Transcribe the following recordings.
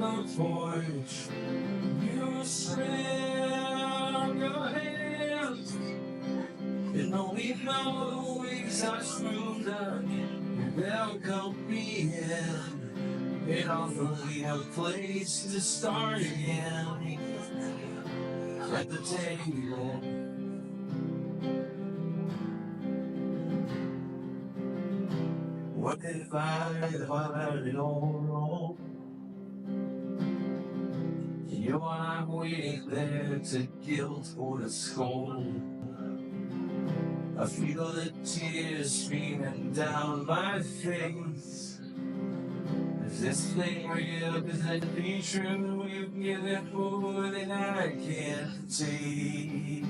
the porch. You spread your hands. And only know the weeks are screwed up. You welcome me in. It offered me a place to start again. At the table. What if I had it all wrong? You and I'm waiting there to guilt or to scorn. I feel the tears streaming down my face. Is this thing real? Is it be true? You've given more than I can take.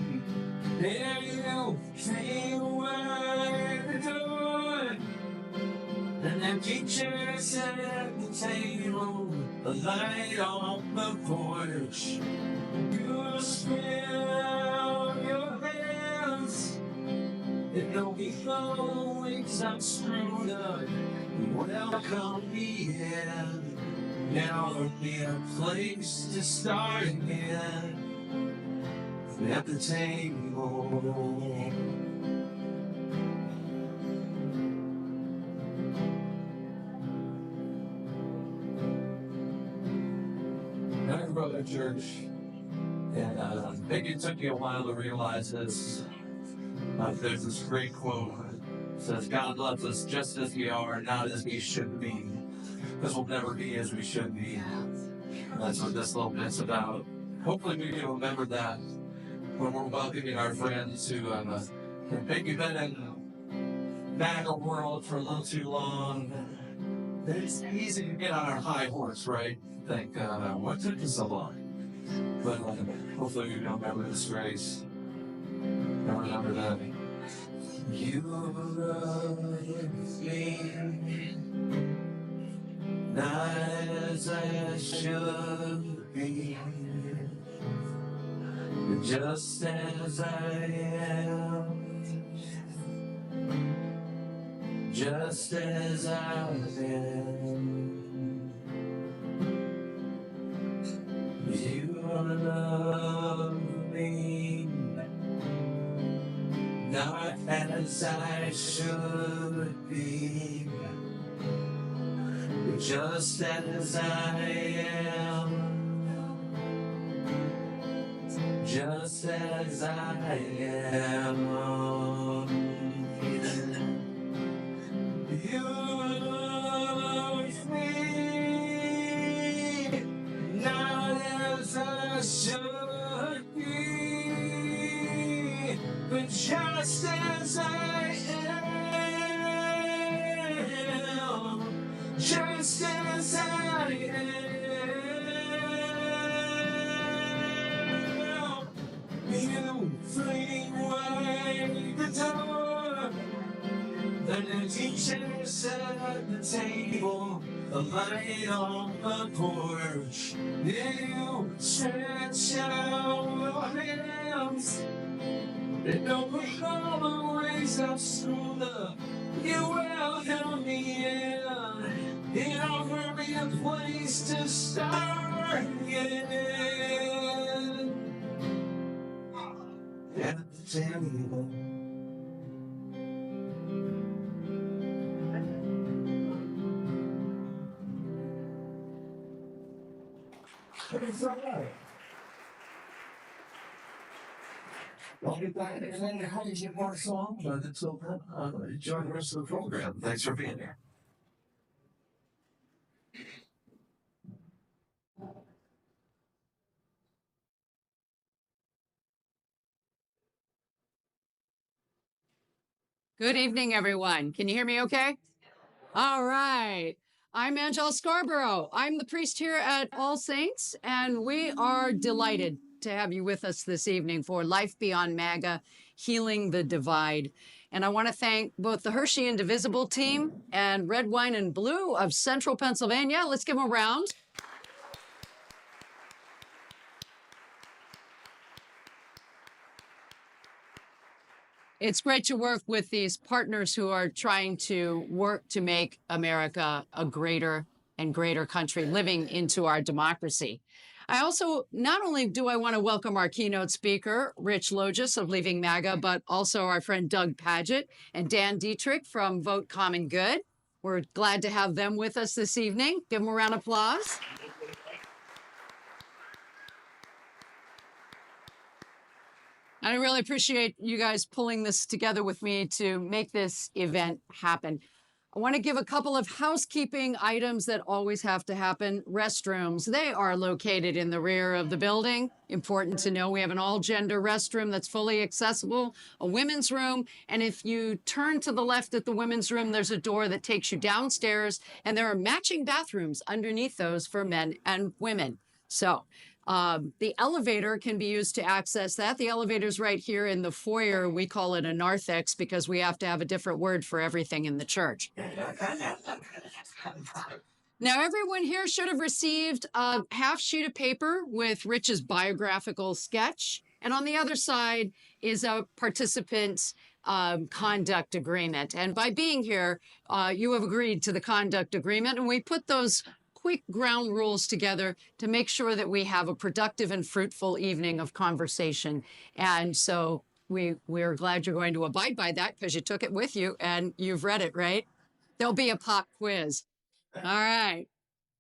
There you came away the door. An empty chair set at the table, a light on the porch. You spill your hands, and no before weeks I'm screwed up. Welcome me in, now there'll be a place to start again. At the table. I grew up in church, and I think it took me a while to realize this. There's this great quote that says, God loves us just as we are, not as we should be. Because we'll never be as we should be. And that's what this little bit's about. Hopefully we can remember that when we're welcoming our friends who maybe been in MAGA world for a little too long. It's easy to get on our high horse, right? Think, what took us so long? But hopefully we don't remember this grace. And remember that you love me, not as I should be, just as I am, just as I am. You love me, not as I should be, just as I am, just as I am. You love me, not as I should be, but just as I am, just as I am. You fling away the door, an empty chair set at the table, a light on the porch. You stretch out your hands, and over all the ways I've screwed up. You welcome me in, and offer me a place to start again. At the table. It's all right. I'll be back and how to get more songs, but until then, enjoy the rest of the program. Thanks for being here. Good evening, everyone. Can you hear me okay? All right. I'm Angela Scarborough. I'm the priest here at All Saints, and we are delighted to have you with us this evening for Life Beyond MAGA, Healing the Divide. And I want to thank both the Hershey Indivisible team and Red, Wine, and Blue of Central Pennsylvania. Let's give them a round. It's great to work with these partners who are trying to work to make America a greater and greater country living into our democracy. I also, not only do I want to welcome our keynote speaker, Rich Logis of Leaving MAGA, but also our friend Doug Padgett and Dan Dietrich from Vote Common Good. We're glad to have them with us this evening. Give them a round of applause. I really appreciate you guys pulling this together with me to make this event happen. I want to give a couple of housekeeping items that always have to happen. Restrooms, they are located in the rear of the building. Important to know we have an all-gender restroom that's fully accessible, a women's room, and if you turn to the left at the women's room, there's a door that takes you downstairs, and there are matching bathrooms underneath those for men and women. So the elevator can be used to access that. The elevator's right here in the foyer. We call it a narthex because we have to have a different word for everything in the church. Now, everyone here should have received a half sheet of paper with Rich's biographical sketch. And on the other side is a participant's conduct agreement. And by being here, you have agreed to the conduct agreement. And we put those quick ground rules together to make sure that we have a productive and fruitful evening of conversation. And so we're glad you're going to abide by that because you took it with you and you've read it, right? There'll be a pop quiz. All right.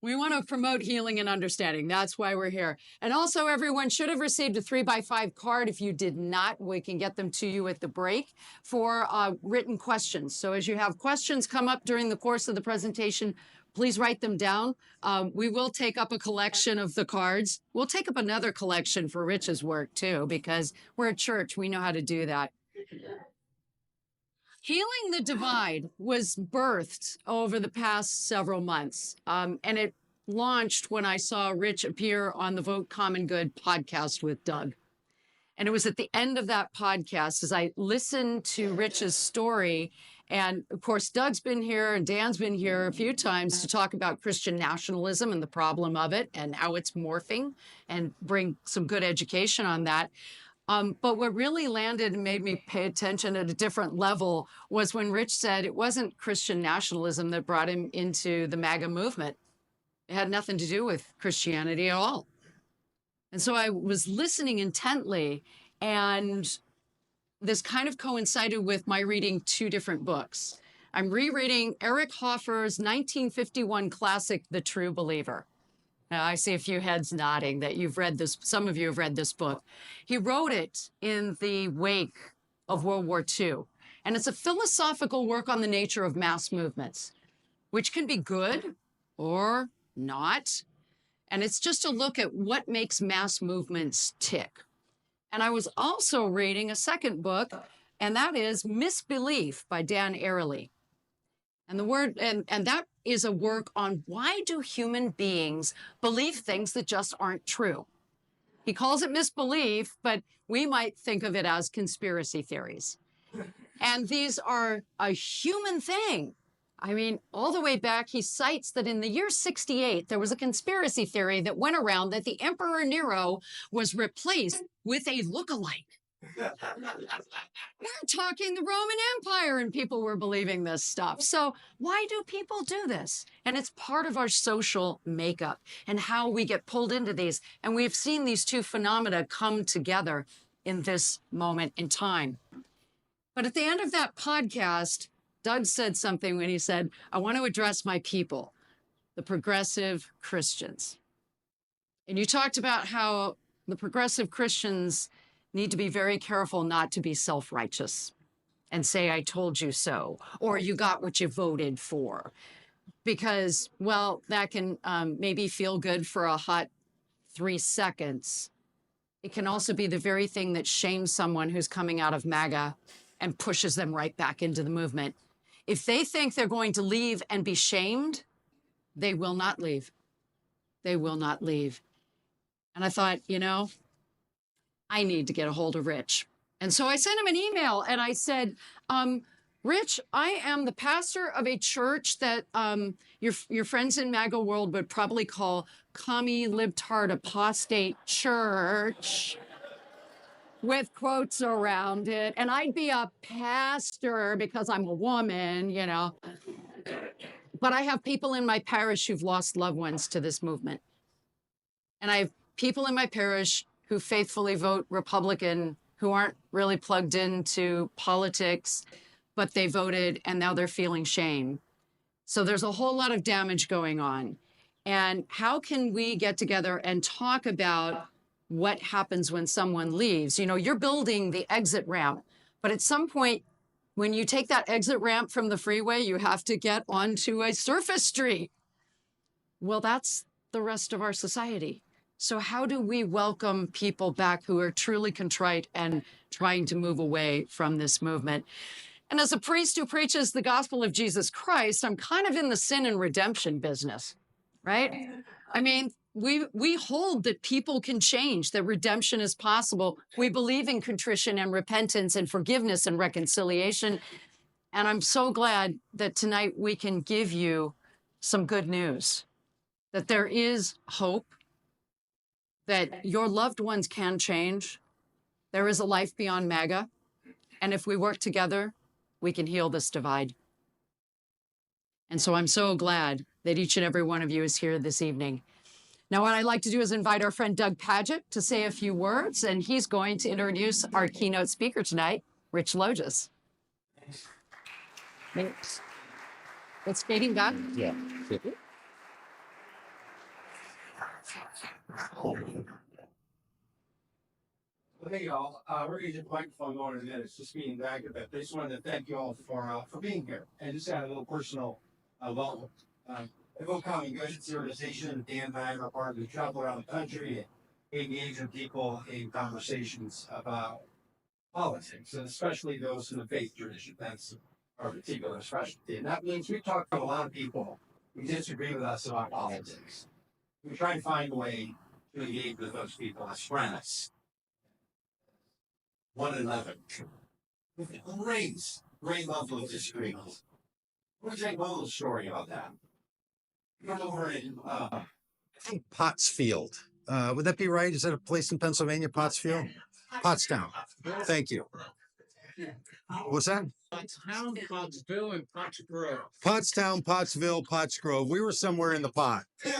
We want to promote healing and understanding. That's why we're here. And also, everyone should have received a 3x5 card. If you did not, we can get them to you at the break for written questions. So as you have questions come up during the course of the presentation, please write them down. We will take up a collection of the cards. We'll take up another collection for Rich's work, too, because we're a church. We know how to do that. Healing the Divide was birthed over the past several months, and it launched when I saw Rich appear on the Vote Common Good podcast with Doug. And it was at the end of that podcast as I listened to Rich's story. And of course, Doug's been here and Dan's been here a few times to talk about Christian nationalism and the problem of it and how it's morphing and bring some good education on that. But what really landed and made me pay attention at a different level was when Rich said it wasn't Christian nationalism that brought him into the MAGA movement. It had nothing to do with Christianity at all. And so I was listening intently, and this kind of coincided with my reading two different books. I'm rereading Eric Hoffer's 1951 classic, The True Believer. Now, I see a few heads nodding that you've read this. Some of you have read this book. He wrote it in the wake of World War II. And it's a philosophical work on the nature of mass movements, which can be good or not. And it's just a look at what makes mass movements tick. And I was also reading a second book, and that is Misbelief by Dan Ariely. And that is a work on why do human beings believe things that just aren't true. He calls it misbelief, but we might think of it as conspiracy theories. And these are a human thing. I mean, all the way back, he cites that in the year 68, there was a conspiracy theory that went around that the Emperor Nero was replaced with a lookalike. We're talking the Roman Empire, and people were believing this stuff. So why do people do this? And it's part of our social makeup and how we get pulled into these. And we've seen these two phenomena come together in this moment in time. But at the end of that podcast, Doug said something when he said, I want to address my people, the progressive Christians. And you talked about how the progressive Christians need to be very careful not to be self-righteous and say, I told you so, or you got what you voted for. Because, well, that can maybe feel good for a hot 3 seconds. It can also be the very thing that shames someone who's coming out of MAGA and pushes them right back into the movement. If they think they're going to leave and be shamed, they will not leave. They will not leave. And I thought, you know, I need to get a hold of Rich. And so I sent him an email and I said, Rich, I am the pastor of a church that your friends in MAGA world would probably call commie libtard apostate church, with quotes around it. And I'd be a pastor because I'm a woman, you know. But I have people in my parish who've lost loved ones to this movement. And I have people in my parish who faithfully vote Republican, who aren't really plugged into politics, but they voted and now they're feeling shame. So there's a whole lot of damage going on. And how can we get together and talk about what happens when someone leaves? You know, you're building the exit ramp, but at some point, when you take that exit ramp from the freeway, you have to get onto a surface street. Well, that's the rest of our society. So how do we welcome people back who are truly contrite and trying to move away from this movement? And as a priest who preaches the gospel of Jesus Christ, I'm kind of in the sin and redemption business, right? I mean, we hold that people can change, that redemption is possible. We believe in contrition and repentance and forgiveness and reconciliation. And I'm so glad that tonight we can give you some good news, that there is hope, that your loved ones can change. There is a life beyond MAGA. And if we work together, we can heal this divide. And so I'm so glad that each and every one of you is here this evening. Now, what I'd like to do is invite our friend Doug Padgett to say a few words, and he's going to introduce our keynote speaker tonight, Rich Logis. Thanks. It's fading back. Yeah. Well, hey, y'all. We're going to get the microphone going in a minute. It's just being back a bit. I just wanted to thank you all for being here and just add a little personal welcome. The Vote Common Good, it's an organization. Dan and I are part of the travel around the country and engage with people in conversations about politics, and especially those in the faith tradition. That's our particular specialty. And that means we talk to a lot of people who disagree with us about politics. We try and find a way to engage with those people as friends. One another. Great level of disagreement. We'll take one little story about that. We're over in I think Pottsfield. Would that be right? Is that a place in Pennsylvania, Pottsfield? Pottstown. Thank you. What's that? Pottstown, Pottsville, and Potts Grove. Pottstown, Pottsville, Pottsgrove. We were somewhere in the pot. We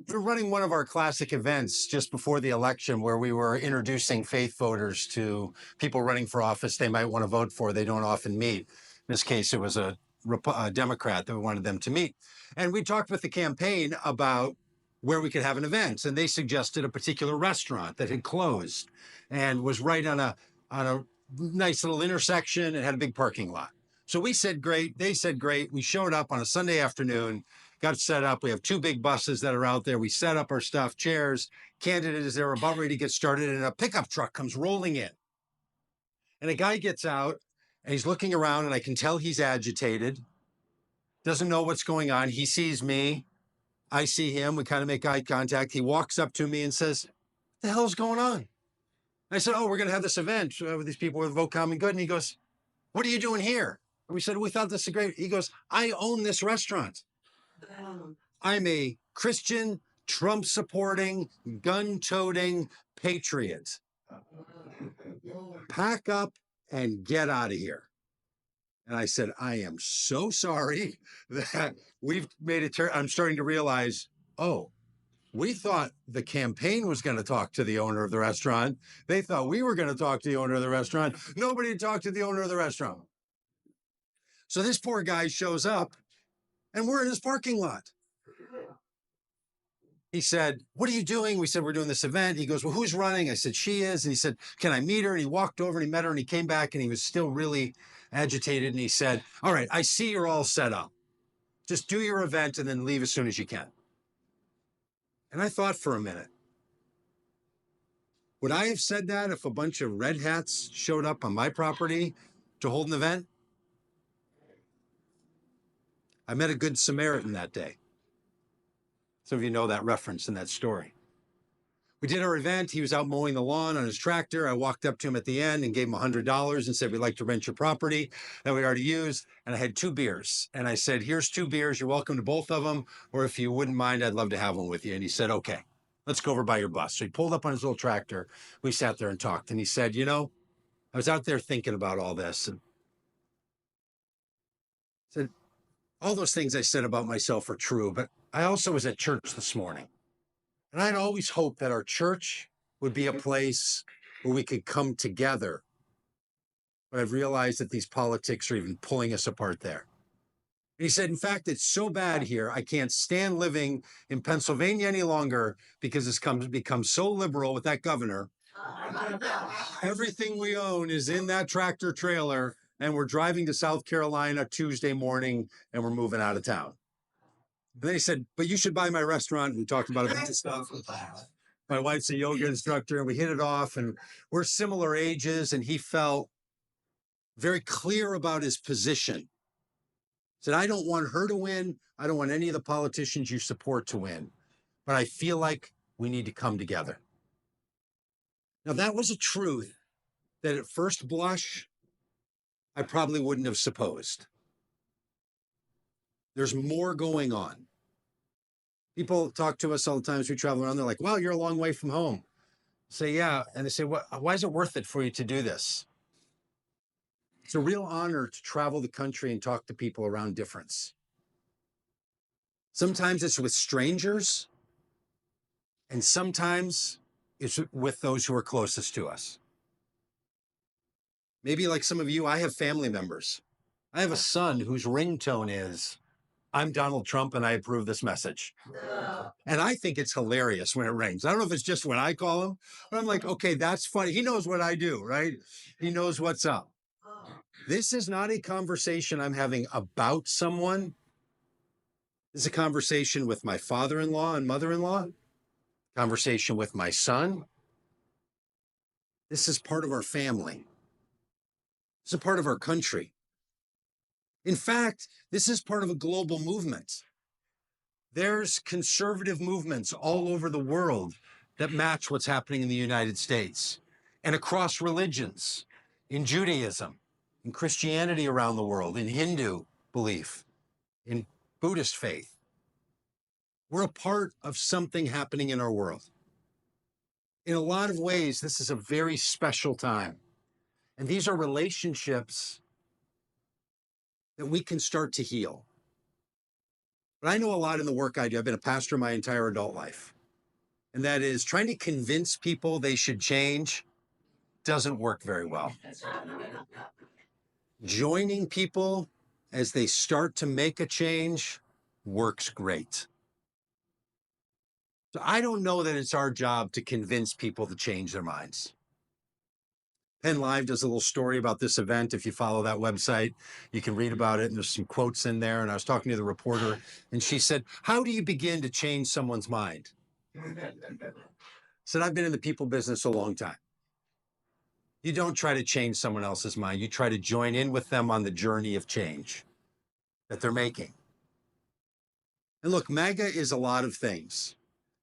were running one of our classic events just before the election where we were introducing faith voters to people running for office they might want to vote for. They don't often meet. In this case, it was a Democrat that we wanted them to meet. And we talked with the campaign about where we could have an event. And they suggested a particular restaurant that had closed and was right on a nice little intersection and had a big parking lot. So we said, great. They said, great. We showed up on a Sunday afternoon, got set up. We have two big buses that are out there. We set up our stuff, chairs. Candidates, they were about ready to get started, and a pickup truck comes rolling in. And a guy gets out, and he's looking around, and I can tell he's agitated, doesn't know what's going on. He sees me. I see him. We kind of make eye contact. He walks up to me and says, what the hell's going on? I said, oh, we're going to have this event with these people with Vote Common Good. And he goes, what are you doing here? And we said, we thought this is great. He goes, I own this restaurant. I'm a Christian, Trump-supporting, gun-toting patriot. Pack up and get out of here. And I said, I am so sorry that we've made it turn. I'm starting to realize, oh, we thought the campaign was going to talk to the owner of the restaurant. They thought we were going to talk to the owner of the restaurant. Nobody talked to the owner of the restaurant. So this poor guy shows up, and we're in his parking lot. He said, what are you doing? We said, we're doing this event. He goes, well, who's running? I said, she is. And he said, can I meet her? And he walked over and he met her and he came back and he was still really agitated. And he said, all right, I see you're all set up. Just do your event and then leave as soon as you can. And I thought for a minute, would I have said that if a bunch of red hats showed up on my property to hold an event? I met a good Samaritan that day. Some of you know that reference in that story. We did our event. He was out mowing the lawn on his tractor. I walked up to him at the end and gave him $100 and said, we'd like to rent your property that we already used. And I had 2 beers. And I said, here's 2 beers. You're welcome to both of them. Or if you wouldn't mind, I'd love to have one with you. And he said, okay, let's go over by your bus. So he pulled up on his little tractor. We sat there and talked. And he said, you know, I was out there thinking about all this. And said, all those things I said about myself are true, but I also was at church this morning. And I'd always hoped that our church would be a place where we could come together. But I've realized that these politics are even pulling us apart there. And he said, in fact, it's so bad here, I can't stand living in Pennsylvania any longer because it's become so liberal with that governor. Everything we own is in that tractor trailer, and we're driving to South Carolina Tuesday morning, and we're moving out of town. And then he said, but you should buy my restaurant. We talked about a bunch of stuff. My wife's a yoga instructor, and we hit it off, and we're similar ages, and he felt very clear about his position. Said, I don't want her to win. I don't want any of the politicians you support to win. But I feel like we need to come together. Now, that was a truth that at first blush, I probably wouldn't have supposed. There's more going on. People talk to us all the time as we travel around. They're like, well, you're a long way from home. I say, yeah. And they say, why is it worth it for you to do this? It's a real honor to travel the country and talk to people around difference. Sometimes it's with strangers, and sometimes it's with those who are closest to us. Maybe like some of you, I have family members. I have a son whose ringtone is, I'm Donald Trump and I approve this message. And I think it's hilarious when it rings. I don't know if it's just when I call him, but I'm like, okay, that's funny. He knows what I do, right? He knows what's up. This is not a conversation I'm having about someone. This is a conversation with my father-in-law and mother-in-law, conversation with my son. This is part of our family. This is a part of our country. In fact, this is part of a global movement. There's conservative movements all over the world that match what's happening in the United States and across religions, in Judaism, in Christianity around the world, in Hindu belief, in Buddhist faith. We're a part of something happening in our world. In a lot of ways, this is a very special time. And these are relationships that we can start to heal. But I know a lot in the work I do. I've been a pastor my entire adult life. And that is trying to convince people they should change doesn't work very well. Joining people as they start to make a change works great. So I don't know that it's our job to convince people to change their minds. Penn Live does a little story about this event. If you follow that website, you can read about it. And there's some quotes in there. And I was talking to the reporter, and she said, how do you begin to change someone's mind? I said, I've been in the people business a long time. You don't try to change someone else's mind. You try to join in with them on the journey of change that they're making. And look, MAGA is a lot of things.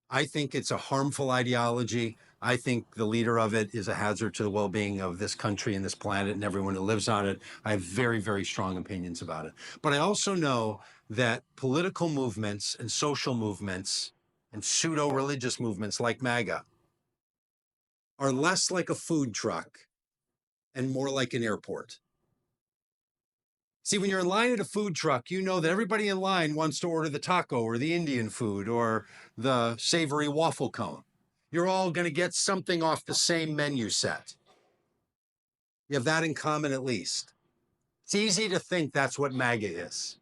I think it's a harmful ideology. I think the leader of it is a hazard to the well-being of this country and this planet and everyone who lives on it. I have very, very strong opinions about it. But I also know that political movements and social movements and pseudo-religious movements like MAGA are less like a food truck and more like an airport. See, when you're in line at a food truck, you know that everybody in line wants to order the taco or the Indian food or the savory waffle cone. You're all going to get something off the same menu set. You have that in common at least. It's easy to think that's what MAGA is.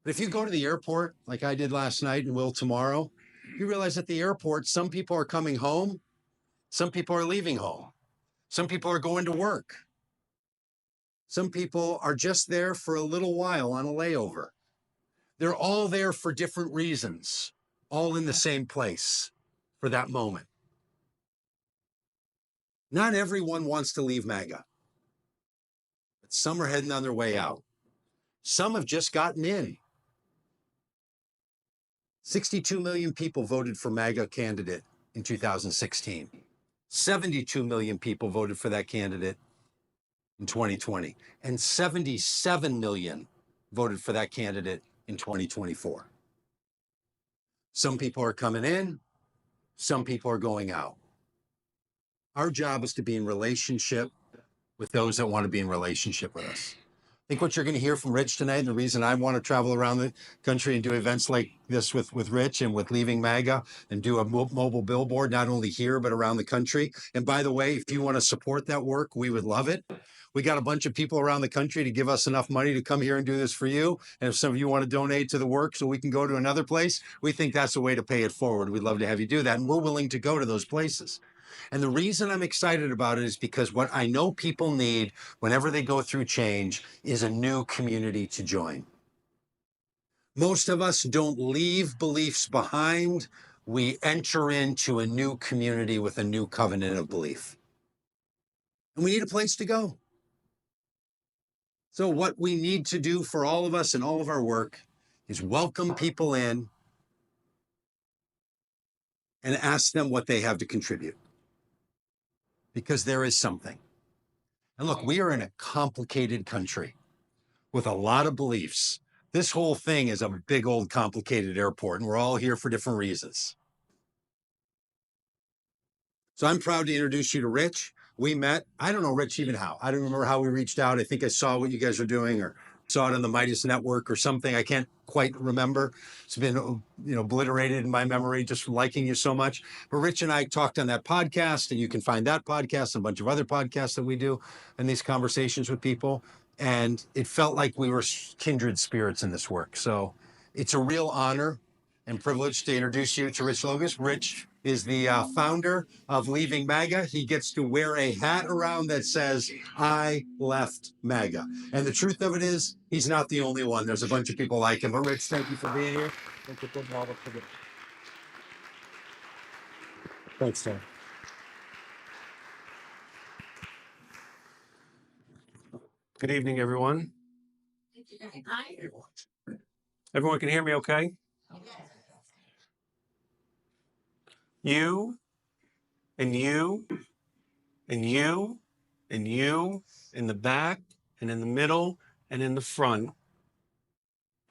But if you go to the airport, like I did last night and will tomorrow, you realize at the airport, some people are coming home, some people are leaving home, some people are going to work. Some people are just there for a little while on a layover. They're all there for different reasons, all in the same place for that moment. Not everyone wants to leave MAGA, but some are heading on their way out. Some have just gotten in. 62 million people voted for MAGA candidate in 2016. 72 million people voted for that candidate in 2020, and 77 million voted for that candidate in 2024. Some people are coming in, some people are going out. Our job is to be in relationship with those that want to be in relationship with us. I think what you're going to hear from Rich tonight, and the reason I want to travel around the country and do events like this with Rich and with Leaving MAGA and do a mobile billboard, not only here, but around the country. And by the way, if you want to support that work, we would love it. We got a bunch of people around the country to give us enough money to come here and do this for you. And if some of you want to donate to the work so we can go to another place, we think that's a way to pay it forward. We'd love to have you do that. And we're willing to go to those places. And the reason I'm excited about it is because what I know people need whenever they go through change is a new community to join. Most of us don't leave beliefs behind. We enter into a new community with a new covenant of belief. And we need a place to go. So what we need to do for all of us and all of our work is welcome people in and ask them what they have to contribute. Because there is something. And look, we are in a complicated country with a lot of beliefs. This whole thing is a big old complicated airport, and we're all here for different reasons. So I'm proud to introduce you to Rich. We met, I don't know Rich even how. I don't remember how we reached out. I think I saw what you guys are doing or saw it on the Meidas network or something. I can't quite remember. It's been, obliterated in my memory just from liking you so much. But Rich and I talked on that podcast, and you can find that podcast and a bunch of other podcasts that we do and these conversations with people. And it felt like we were kindred spirits in this work. So it's a real honor and privilege to introduce you to Rich Logus. Rich is the founder of Leaving MAGA. He gets to wear a hat around that says, I left MAGA. And the truth of it is, he's not the only one. There's a bunch of people like him. But Rich, thank you for being here. Thanks, Tom. Good evening, everyone. Everyone can hear me okay? You and you and you and you in the back and in the middle and in the front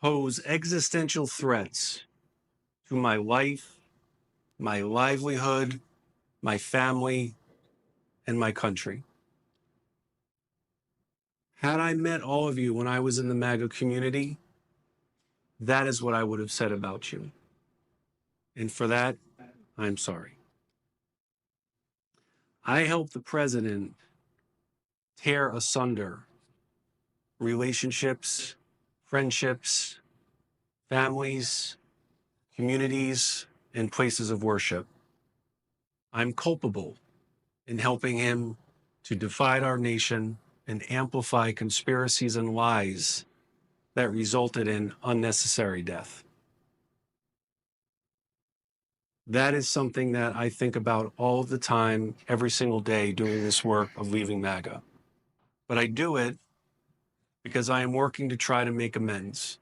pose existential threats to my life, my livelihood, my family, and my country. Had I met all of you when I was in the MAGA community, that is what I would have said about you. And for that, I'm sorry. I helped the president tear asunder relationships, friendships, families, communities, and places of worship. I'm culpable in helping him to divide our nation and amplify conspiracies and lies that resulted in unnecessary death. That is something that I think about all the time, every single day, doing this work of Leaving MAGA. But I do it because I am working to try to make amends.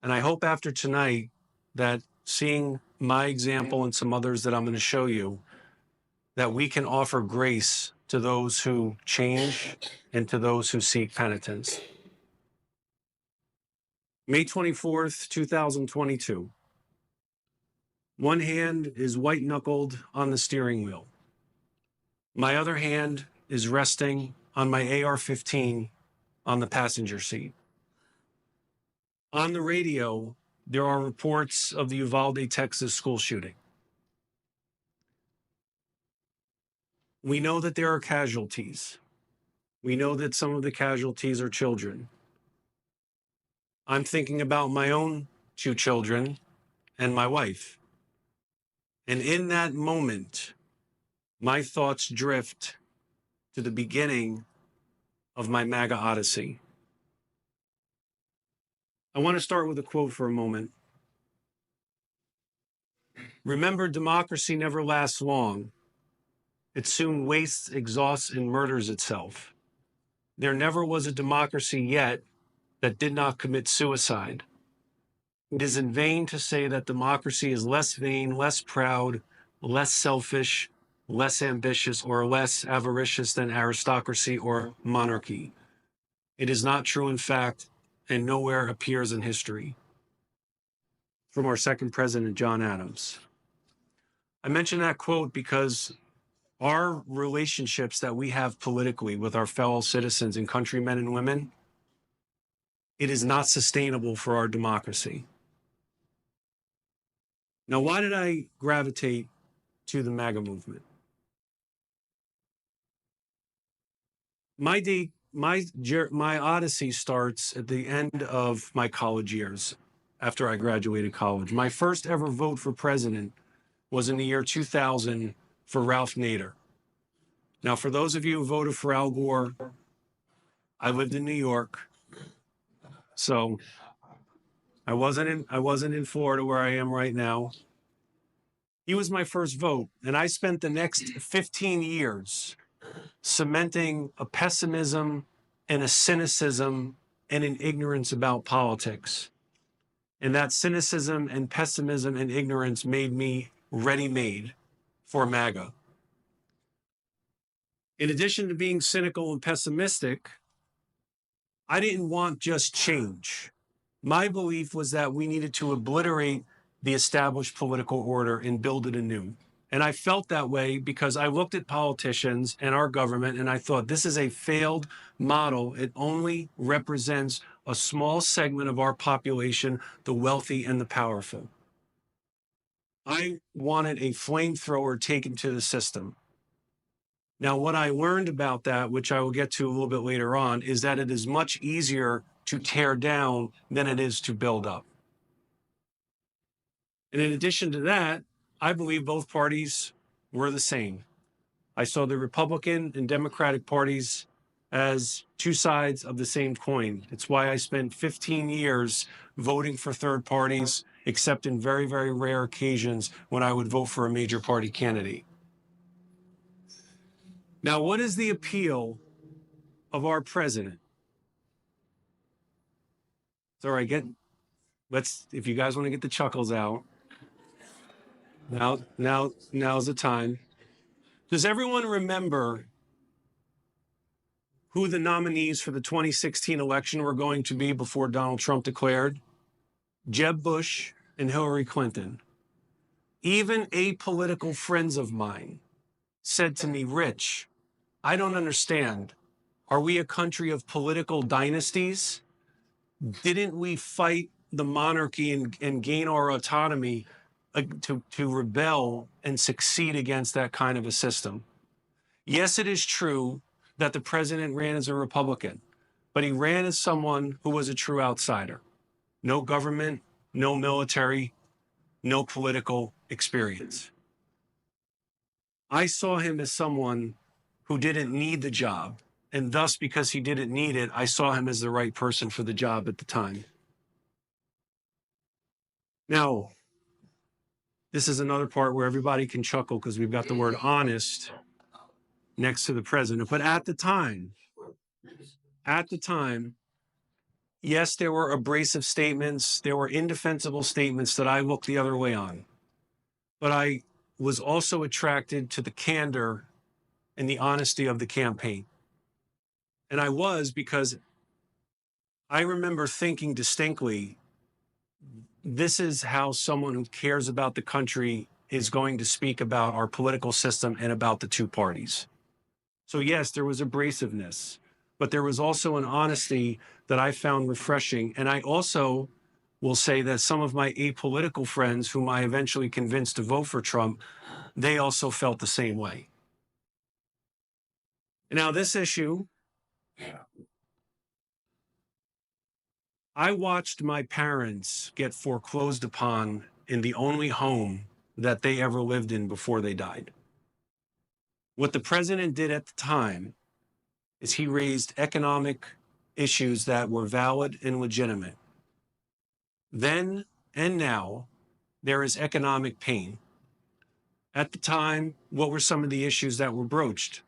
And I hope after tonight that seeing my example and some others that I'm going to show you, that we can offer grace to those who change and to those who seek penitence. May 24th, 2022. One hand is white-knuckled on the steering wheel. My other hand is resting on my AR-15 on the passenger seat. On the radio, there are reports of the Uvalde, Texas school shooting. We know that there are casualties. We know that some of the casualties are children. I'm thinking about my own 2 children and my wife. And in that moment, my thoughts drift to the beginning of my MAGA odyssey. I want to start with a quote for a moment. Remember, democracy never lasts long. It soon wastes, exhausts, and murders itself. There never was a democracy yet that did not commit suicide. It is in vain to say that democracy is less vain, less proud, less selfish, less ambitious, or less avaricious than aristocracy or monarchy. It is not true in fact, and nowhere appears in history. From our second president, John Adams. I mention that quote because our relationships that we have politically with our fellow citizens and countrymen and women it is not sustainable for our democracy. Now, why did I gravitate to the MAGA movement? My odyssey starts at the end of my college years after I graduated college. My first ever vote for president was in the year 2000 for Ralph Nader. Now, for those of you who voted for Al Gore, I lived in New York, so I wasn't in Florida where I am right now. He was my first vote, and I spent the next 15 years cementing a pessimism and a cynicism and an ignorance about politics. And that cynicism and pessimism and ignorance made me ready-made for MAGA. In addition to being cynical and pessimistic, I didn't want just change. My belief was that we needed to obliterate the established political order and build it anew. And I felt that way because I looked at politicians and our government and I thought, this is a failed model. It only represents a small segment of our population, the wealthy and the powerful. I wanted a flamethrower taken to the system. Now, what I learned about that, which I will get to a little bit later on, is that it is much easier to tear down than it is to build up. And in addition to that, I believe both parties were the same. I saw the Republican and Democratic parties as two sides of the same coin. It's why I spent 15 years voting for third parties, except in very, very rare occasions when I would vote for a major party candidate. Now, what is the appeal of our president? It's all right, if you guys want to get the chuckles out, now's the time. Does everyone remember who the nominees for the 2016 election were going to be before Donald Trump declared? Jeb Bush and Hillary Clinton. Even apolitical friends of mine said to me, Rich, I don't understand. Are we a country of political dynasties? Didn't we fight the monarchy and gain our autonomy to rebel and succeed against that kind of a system? Yes, it is true that the president ran as a Republican, but he ran as someone who was a true outsider. No government, no military, no political experience. I saw him as someone who didn't need the job, and thus, because he didn't need it, I saw him as the right person for the job at the time. Now, this is another part where everybody can chuckle because we've got the word honest next to the president. But at the time, yes, there were abrasive statements. There were indefensible statements that I looked the other way on. But I was also attracted to the candor and the honesty of the campaign. And I was because I remember thinking distinctly, this is how someone who cares about the country is going to speak about our political system and about the two parties. So yes, there was abrasiveness, but there was also an honesty that I found refreshing. And I also will say that some of my apolitical friends whom I eventually convinced to vote for Trump, they also felt the same way. Now, this issue, I watched my parents get foreclosed upon in the only home that they ever lived in before they died. What the president did at the time is he raised economic issues that were valid and legitimate. Then and now, there is economic pain. At the time, what were some of the issues that were broached?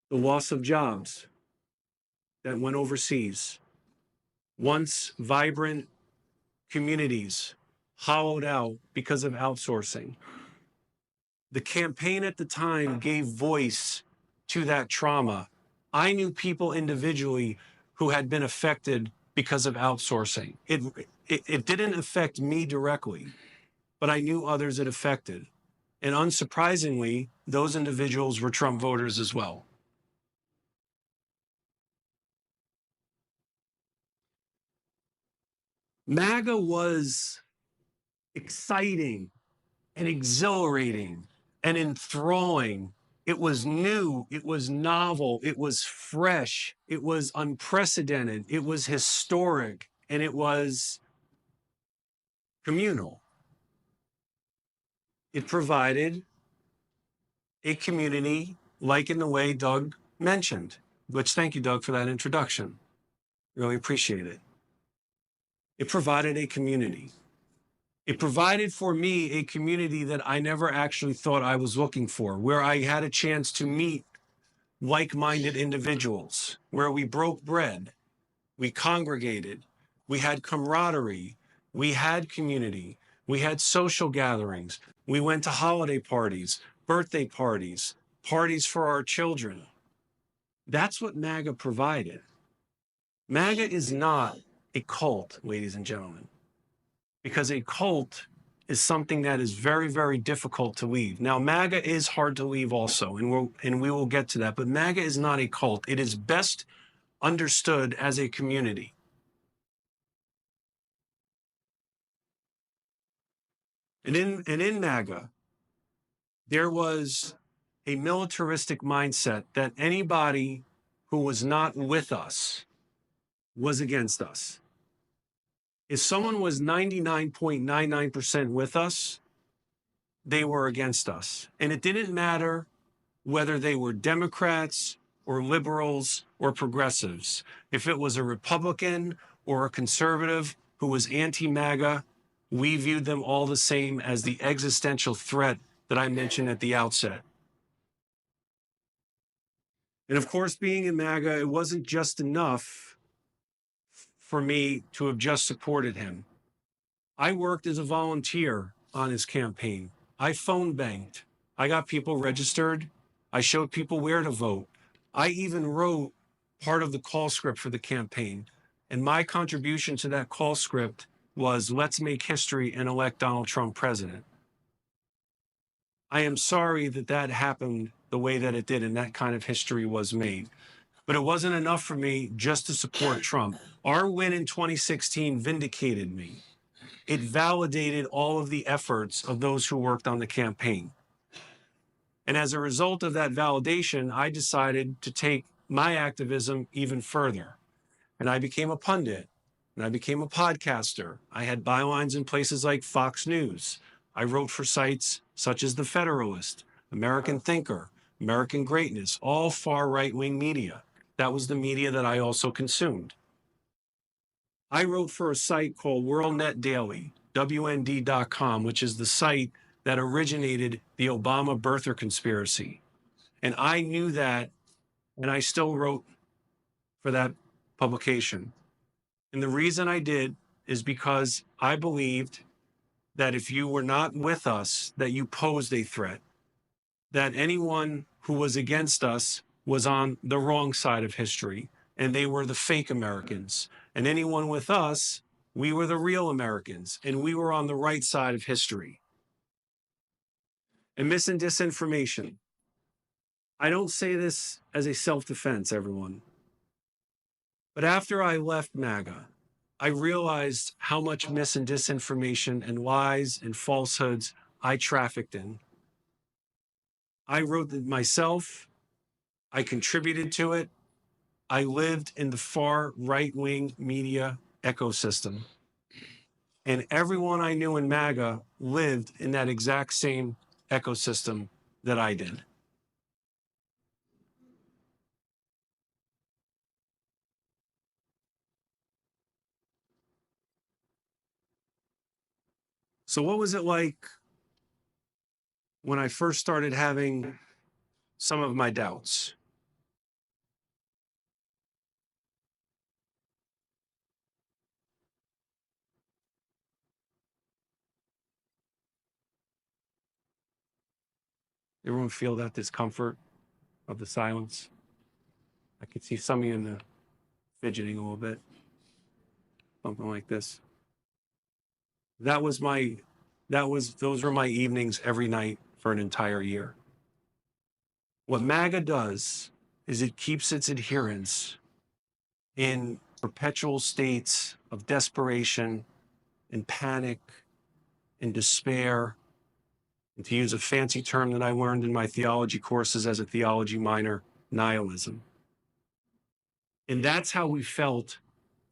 The loss of jobs that went overseas. Once vibrant communities hollowed out because of outsourcing. The campaign at the time gave voice to that trauma. I knew people individually who had been affected because of outsourcing. It didn't affect me directly, but I knew others it affected. And unsurprisingly, those individuals were Trump voters as well. MAGA was exciting and exhilarating and enthralling. It was new, it was novel, it was fresh, it was unprecedented, it was historic, and it was communal. It provided a community like in the way Doug mentioned, which thank you, Doug, for that introduction. Really appreciate it. It provided a community. It provided for me a community that I never actually thought I was looking for, where I had a chance to meet like-minded individuals, where we broke bread, we congregated, we had camaraderie, we had community, we had social gatherings, we went to holiday parties, birthday parties, parties for our children. That's what MAGA provided. MAGA is not a cult, ladies and gentlemen, because a cult is something that is very, very difficult to leave. Now, MAGA is hard to leave also, and we will get to that, but MAGA is not a cult. It is best understood as a community. And in MAGA, there was a militaristic mindset that anybody who was not with us was against us. If someone was 99.99% with us, they were against us. And it didn't matter whether they were Democrats or liberals or progressives. If it was a Republican or a conservative who was anti-MAGA, we viewed them all the same as the existential threat that I mentioned at the outset. And of course, being in MAGA, it wasn't just enough for me to have just supported him. I worked as a volunteer on his campaign. I phone banked. I got people registered. I showed people where to vote. I even wrote part of the call script for the campaign. And my contribution to that call script was, let's make history and elect Donald Trump president. I am sorry that that happened the way that it did and that kind of history was made. But it wasn't enough for me just to support Trump. Our win in 2016 vindicated me. It validated all of the efforts of those who worked on the campaign. And as a result of that validation, I decided to take my activism even further. And I became a pundit, and I became a podcaster. I had bylines in places like Fox News. I wrote for sites such as The Federalist, American Thinker, American Greatness, all far right-wing media. That was the media that I also consumed. I wrote for a site called WorldNet Daily, WND.com, which is the site that originated the Obama birther conspiracy. And I knew that, and I still wrote for that publication. And the reason I did is because I believed that if you were not with us, that you posed a threat, that anyone who was against us was on the wrong side of history, and they were the fake Americans. And anyone with us, we were the real Americans, and we were on the right side of history. And mis and disinformation. I don't say this as a self-defense, everyone. But after I left MAGA, I realized how much mis and disinformation and lies and falsehoods I trafficked in. I wrote it myself. I contributed to it. I lived in the far right-wing media ecosystem. And everyone I knew in MAGA lived in that exact same ecosystem that I did. So what was it like when I first started having some of my doubts? Everyone feel that discomfort of the silence? I could see some of you in the fidgeting a little bit. Something like this. Those were my evenings every night for an entire year. What MAGA does is it keeps its adherents in perpetual states of desperation and panic and despair, and to use a fancy term that I learned in my theology courses as a theology minor, nihilism. And that's how we felt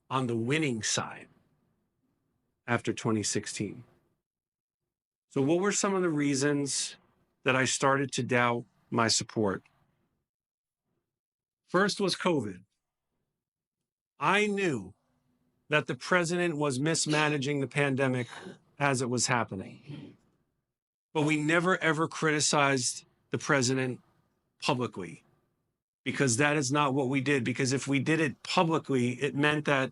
on the winning side after 2016. So what were some of the reasons that I started to doubt my support? First was COVID. I knew that the president was mismanaging the pandemic as it was happening. But we never, ever criticized the president publicly, because that is not what we did. Because if we did it publicly, it meant that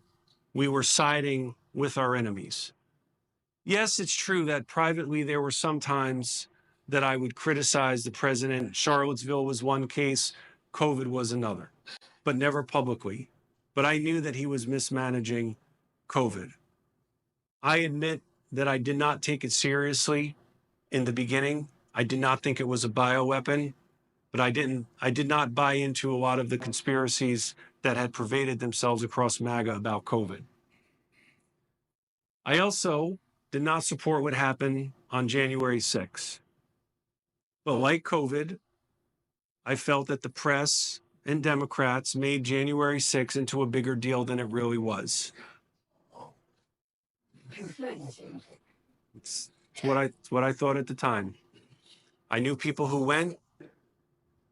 we were siding with our enemies. Yes, it's true that privately there were some times that I would criticize the president. Charlottesville was one case, COVID was another, but never publicly. But I knew that he was mismanaging COVID. I admit that I did not take it seriously in the beginning. I did not think it was a bioweapon, but I did not buy into a lot of the conspiracies that had pervaded themselves across MAGA about COVID. I also did not support what happened on January 6th. But like COVID, I felt that the press and Democrats made January 6th into a bigger deal than it really was. It's what I thought at the time. I knew people who went.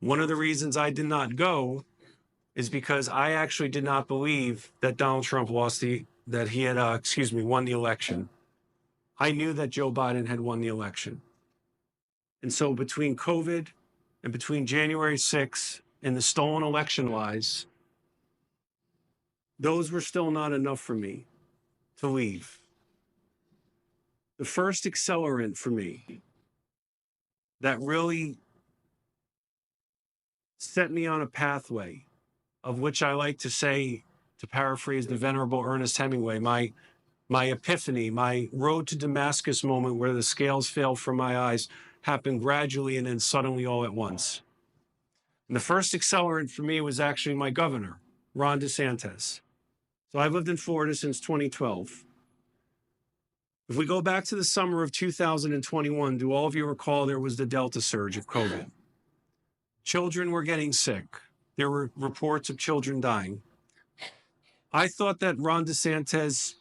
One of the reasons I did not go is because I actually did not believe that Donald Trump won the election. I knew that Joe Biden had won the election. And so between COVID and between January 6th and the stolen election lies, those were still not enough for me to leave. The first accelerant for me that really set me on a pathway of which I like to say, to paraphrase the venerable Ernest Hemingway, my epiphany, my road to Damascus moment where the scales fell from my eyes happened gradually and then suddenly all at once. And the first accelerant for me was actually my governor, Ron DeSantis. So I've lived in Florida since 2012. If we go back to the summer of 2021, do all of you recall there was the Delta surge of COVID? Children were getting sick. There were reports of children dying. I thought that Ron DeSantis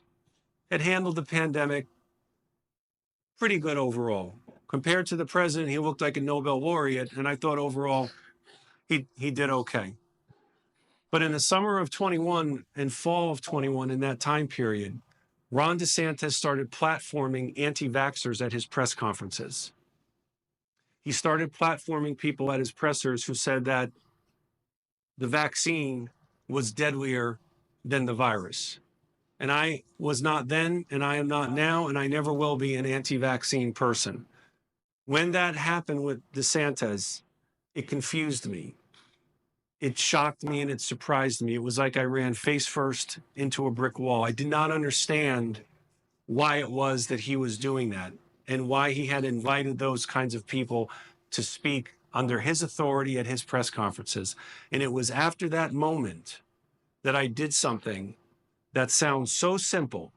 had handled the pandemic pretty good overall. Compared to the president, he looked like a Nobel laureate, and I thought overall he did okay. But in the summer of 21 and fall of 21, in that time period, Ron DeSantis started platforming anti-vaxxers at his press conferences. He started platforming people at his pressers who said that the vaccine was deadlier than the virus. And I was not then, and I am not now, and I never will be an anti-vaccine person. When that happened with DeSantis, it confused me. It shocked me and it surprised me. It was like I ran face first into a brick wall. I did not understand why it was that he was doing that and why he had invited those kinds of people to speak under his authority at his press conferences. And it was after that moment that I did something that sounds so simple,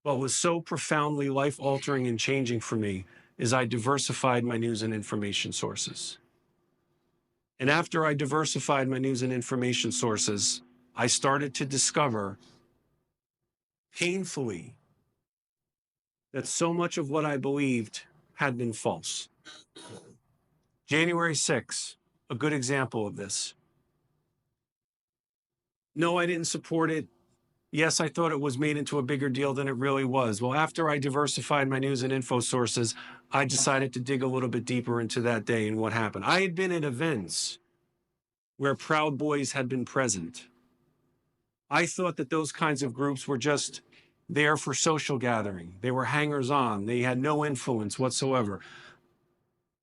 but was so profoundly life-altering and changing for me, is I diversified my news and information sources. And after I diversified my news and information sources, I started to discover painfully that so much of what I believed had been false. January 6th, a good example of this. No, I didn't support it. Yes, I thought it was made into a bigger deal than it really was. Well, after I diversified my news and info sources, I decided to dig a little bit deeper into that day and what happened. I had been at events where Proud Boys had been present. I thought that those kinds of groups were just there for social gathering. They were hangers-on. They had no influence whatsoever.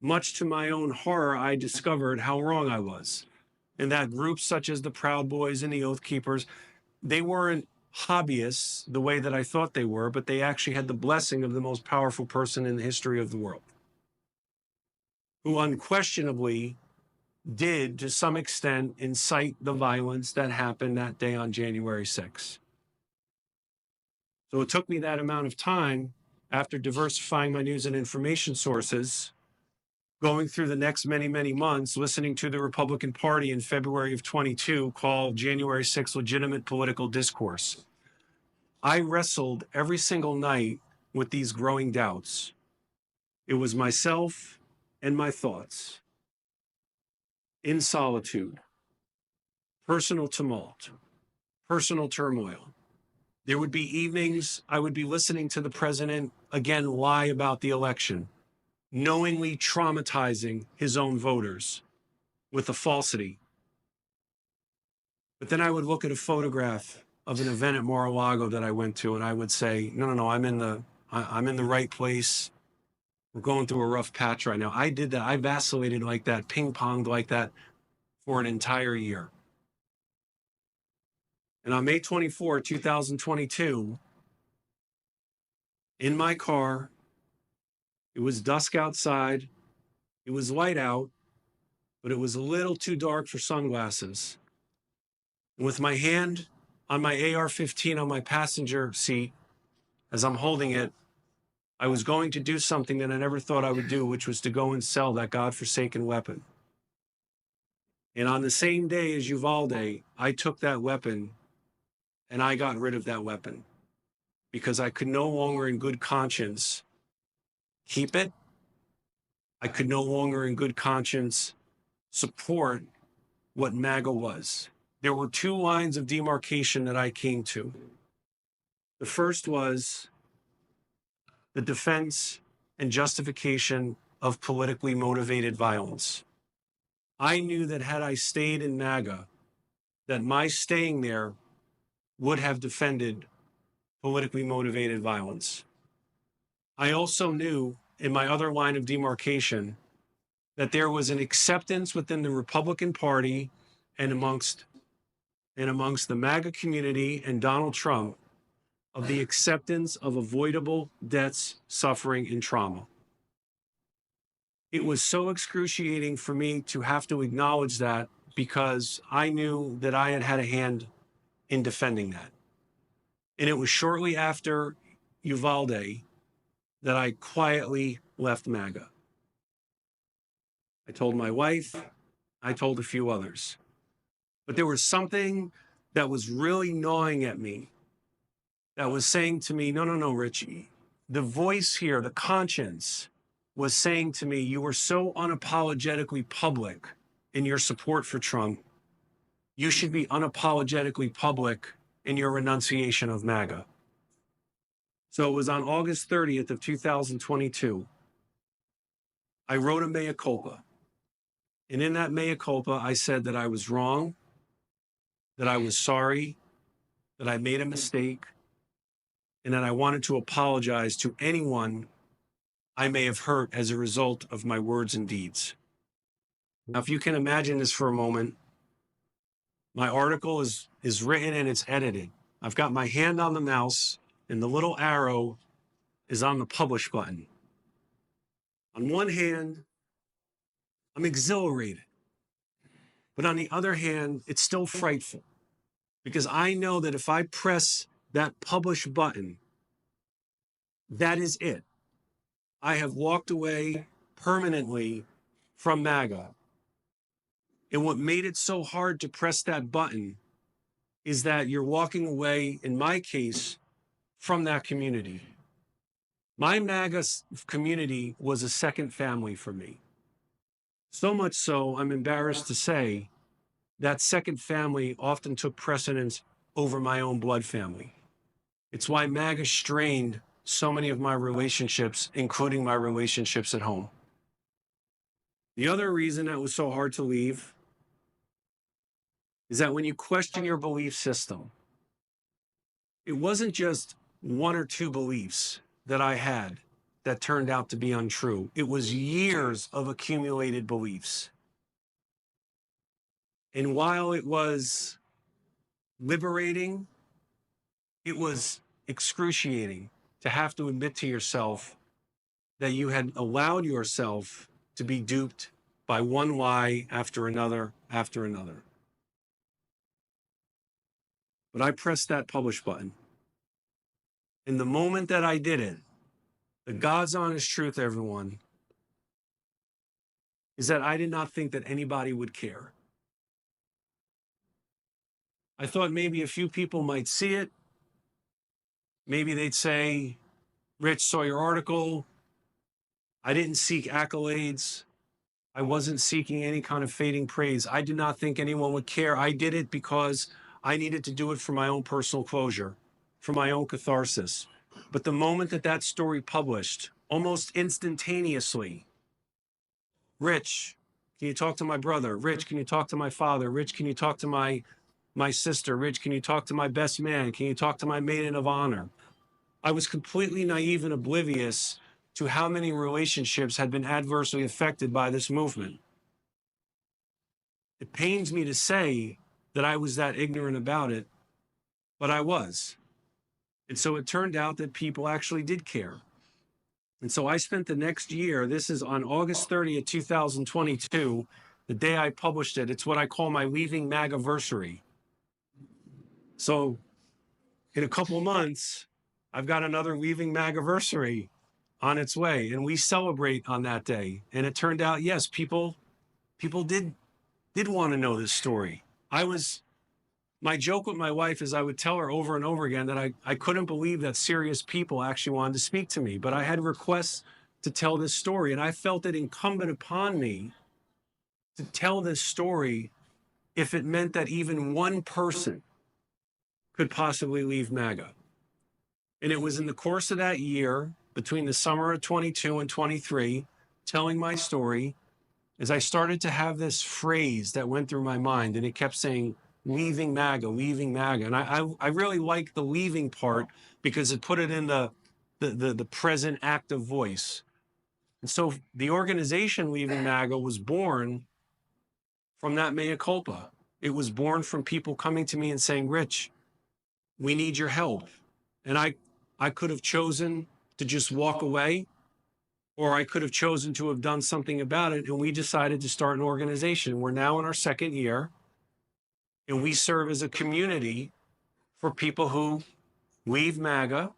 Much to my own horror, I discovered how wrong I was. And that groups such as the Proud Boys and the Oath Keepers, they weren't hobbyists the way that I thought they were, but they actually had the blessing of the most powerful person in the history of the world, who unquestionably did, to some extent, incite the violence that happened that day on January 6th. So it took me that amount of time after diversifying my news and information sources, going through the next many, many months, listening to the Republican Party in February of 22 call January 6th legitimate political discourse. I wrestled every single night with these growing doubts. It was myself and my thoughts in solitude, personal tumult, personal turmoil. There would be evenings I would be listening to the president again lie about the election, knowingly traumatizing his own voters with a falsity. But then I would look at a photograph of an event at Mar-a-Lago that I went to, and I would say, no, I'm in the right place. We're going through a rough patch right now. I did that. I vacillated like that, ping-ponged like that for an entire year. And on May 24, 2022, in my car, it was dusk outside. It was light out, but it was a little too dark for sunglasses. And with my hand on my AR-15 on my passenger seat, as I'm holding it, I was going to do something that I never thought I would do, which was to go and sell that godforsaken weapon. And on the same day as Uvalde, I took that weapon and I got rid of that weapon because I could no longer in good conscience keep it. I could no longer in good conscience support what MAGA was. There were two lines of demarcation that I came to. The first was the defense and justification of politically motivated violence. I knew that had I stayed in MAGA, that my staying there would have defended politically motivated violence. I also knew in my other line of demarcation that there was an acceptance within the Republican Party and amongst the MAGA community and Donald Trump of the acceptance of avoidable deaths, suffering, and trauma. It was so excruciating for me to have to acknowledge that because I knew that I had had a hand in defending that. And it was shortly after Uvalde that I quietly left MAGA. I told my wife, I told a few others. But there was something that was really gnawing at me that was saying to me, no, Richie. The voice here, the conscience, was saying to me, you were so unapologetically public in your support for Trump. You should be unapologetically public in your renunciation of MAGA. So it was on August 30th of 2022. I wrote a mea culpa. And in that mea culpa, I said that I was wrong, that I was sorry, that I made a mistake, and that I wanted to apologize to anyone I may have hurt as a result of my words and deeds. Now, if you can imagine this for a moment, my article is written and it's edited. I've got my hand on the mouse and the little arrow is on the publish button. On one hand, I'm exhilarated. But on the other hand, it's still frightful because I know that if I press that publish button, that is it. I have walked away permanently from MAGA. And what made it so hard to press that button is that you're walking away, in my case, from that community. My MAGA community was a second family for me. So much so, I'm embarrassed to say, that second family often took precedence over my own blood family. It's why MAGA strained so many of my relationships, including my relationships at home. The other reason that was so hard to leave is that when you question your belief system, it wasn't just one or two beliefs that I had that turned out to be untrue. It was years of accumulated beliefs. And while it was liberating, it was excruciating to have to admit to yourself that you had allowed yourself to be duped by one lie after another after another. But I pressed that publish button. And the moment that I did it, the God's honest truth, everyone, is that I did not think that anybody would care. I thought maybe a few people might see it. Maybe they'd say, Rich, saw your article. I didn't seek accolades. I wasn't seeking any kind of fading praise. I did not think anyone would care. I did it because I needed to do it for my own personal closure, for my own catharsis. But the moment that that story published, almost instantaneously, Rich, can you talk to my brother? Rich, can you talk to my father? Rich, can you talk to my sister? Rich, can you talk to my best man? Can you talk to my maiden of honor? I was completely naive and oblivious to how many relationships had been adversely affected by this movement. It pains me to say that I was that ignorant about it, but I was. And so it turned out that people actually did care. And so I spent the next year, this is on August 30th, 2022, the day I published it. It's what I call my Leaving MAGA-versary. So in a couple of months, I've got another Leaving MAGA-versary on its way, and we celebrate on that day. And it turned out, yes, people did want to know this story. My joke with my wife is I would tell her over and over again that I couldn't believe that serious people actually wanted to speak to me, but I had requests to tell this story, and I felt it incumbent upon me to tell this story if it meant that even one person could possibly leave MAGA. And it was in the course of that year, between the summer of 22 and 23, telling my story, as I started to have this phrase that went through my mind, and it kept saying, leaving MAGA, leaving MAGA. And I really liked the leaving part because it put it in the present active voice. And so the organization Leaving MAGA was born from that mea culpa. It was born from people coming to me and saying, Rich, we need your help. And I could have chosen to just walk away, or I could have chosen to have done something about it. And we decided to start an organization. We're now in our second year, and we serve as a community for people who leave MAGA,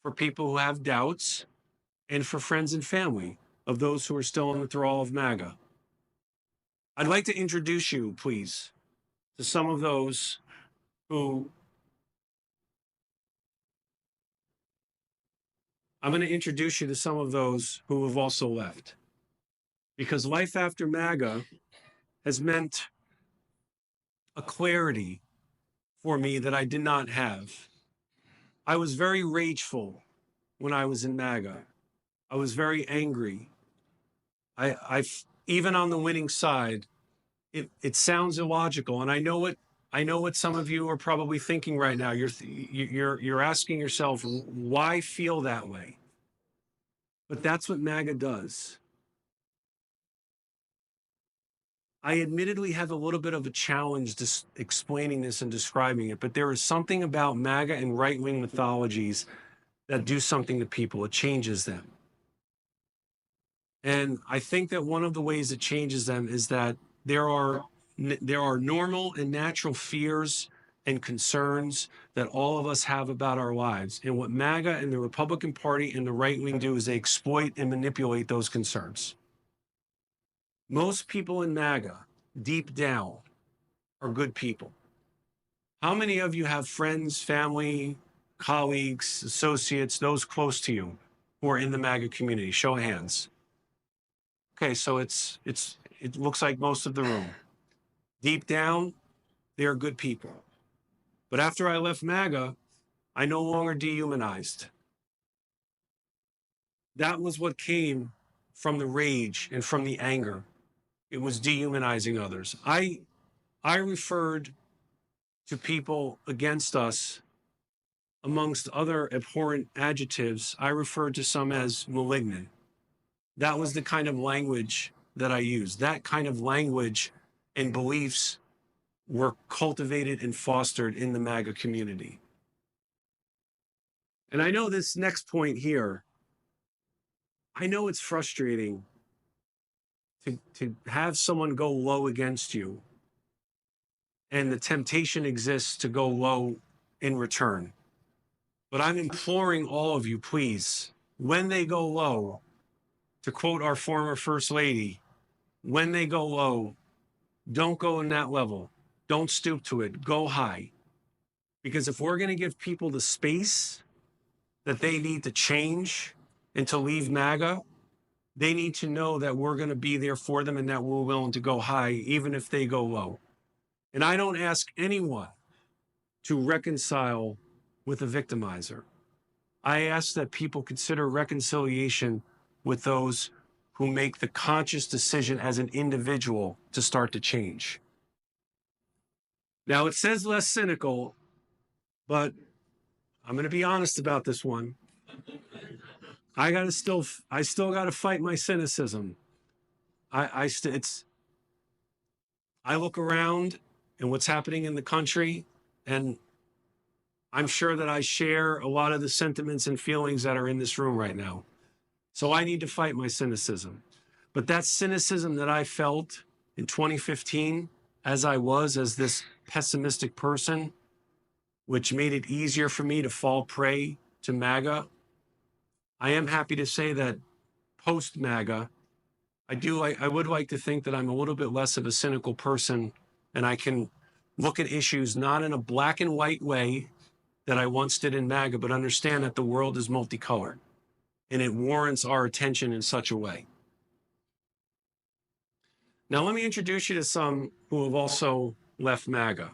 for people who have doubts, and for friends and family of those who are still in the thrall of MAGA. I'd like to introduce you, please, to some of those who I'm going to introduce you to some of those who have also left. Because life after MAGA has meant a clarity for me that I did not have. I was very rageful when I was in MAGA. I was very angry. I even on the winning side, it sounds illogical, and I know what some of you are probably thinking right now. You're asking yourself, why feel that way? But that's what MAGA does. I admittedly have a little bit of a challenge explaining this and describing it, but there is something about MAGA and right-wing mythologies that do something to people. It changes them. And I think that one of the ways it changes them is that there are normal and natural fears and concerns that all of us have about our lives. And what MAGA and the Republican Party and the right wing do is they exploit and manipulate those concerns. Most people in MAGA, deep down, are good people. How many of you have friends, family, colleagues, associates, those close to you who are in the MAGA community? Show of hands. Okay, so it looks like most of the room. Deep down, they are good people. But after I left MAGA, I no longer dehumanized. That was what came from the rage and from the anger. It was dehumanizing others. I referred to people against us, amongst other abhorrent adjectives, I referred to some as malignant. That was the kind of language that I used. That kind of language and beliefs were cultivated and fostered in the MAGA community. And I know this next point here, I know it's frustrating to have someone go low against you, and the temptation exists to go low in return. But I'm imploring all of you, please, when they go low, to quote our former First Lady, when they go low, don't go in that level. Don't stoop to it. Go high. Because if we're going to give people the space that they need to change and to leave MAGA, they need to know that we're going to be there for them and that we're willing to go high, even if they go low. And I don't ask anyone to reconcile with a victimizer. I ask that people consider reconciliation with those who make the conscious decision as an individual to start to change. Now, it says less cynical, but I'm going to be honest about this one. I still got to fight my cynicism. I look around and what's happening in the country, and I'm sure that I share a lot of the sentiments and feelings that are in this room right now. So I need to fight my cynicism. But that cynicism that I felt in 2015, as this pessimistic person, which made it easier for me to fall prey to MAGA, I am happy to say that post-MAGA, I would like to think that I'm a little bit less of a cynical person, and I can look at issues not in a black and white way that I once did in MAGA, but understand that the world is multicolored and it warrants our attention in such a way. Now, let me introduce you to some who have also left MAGA.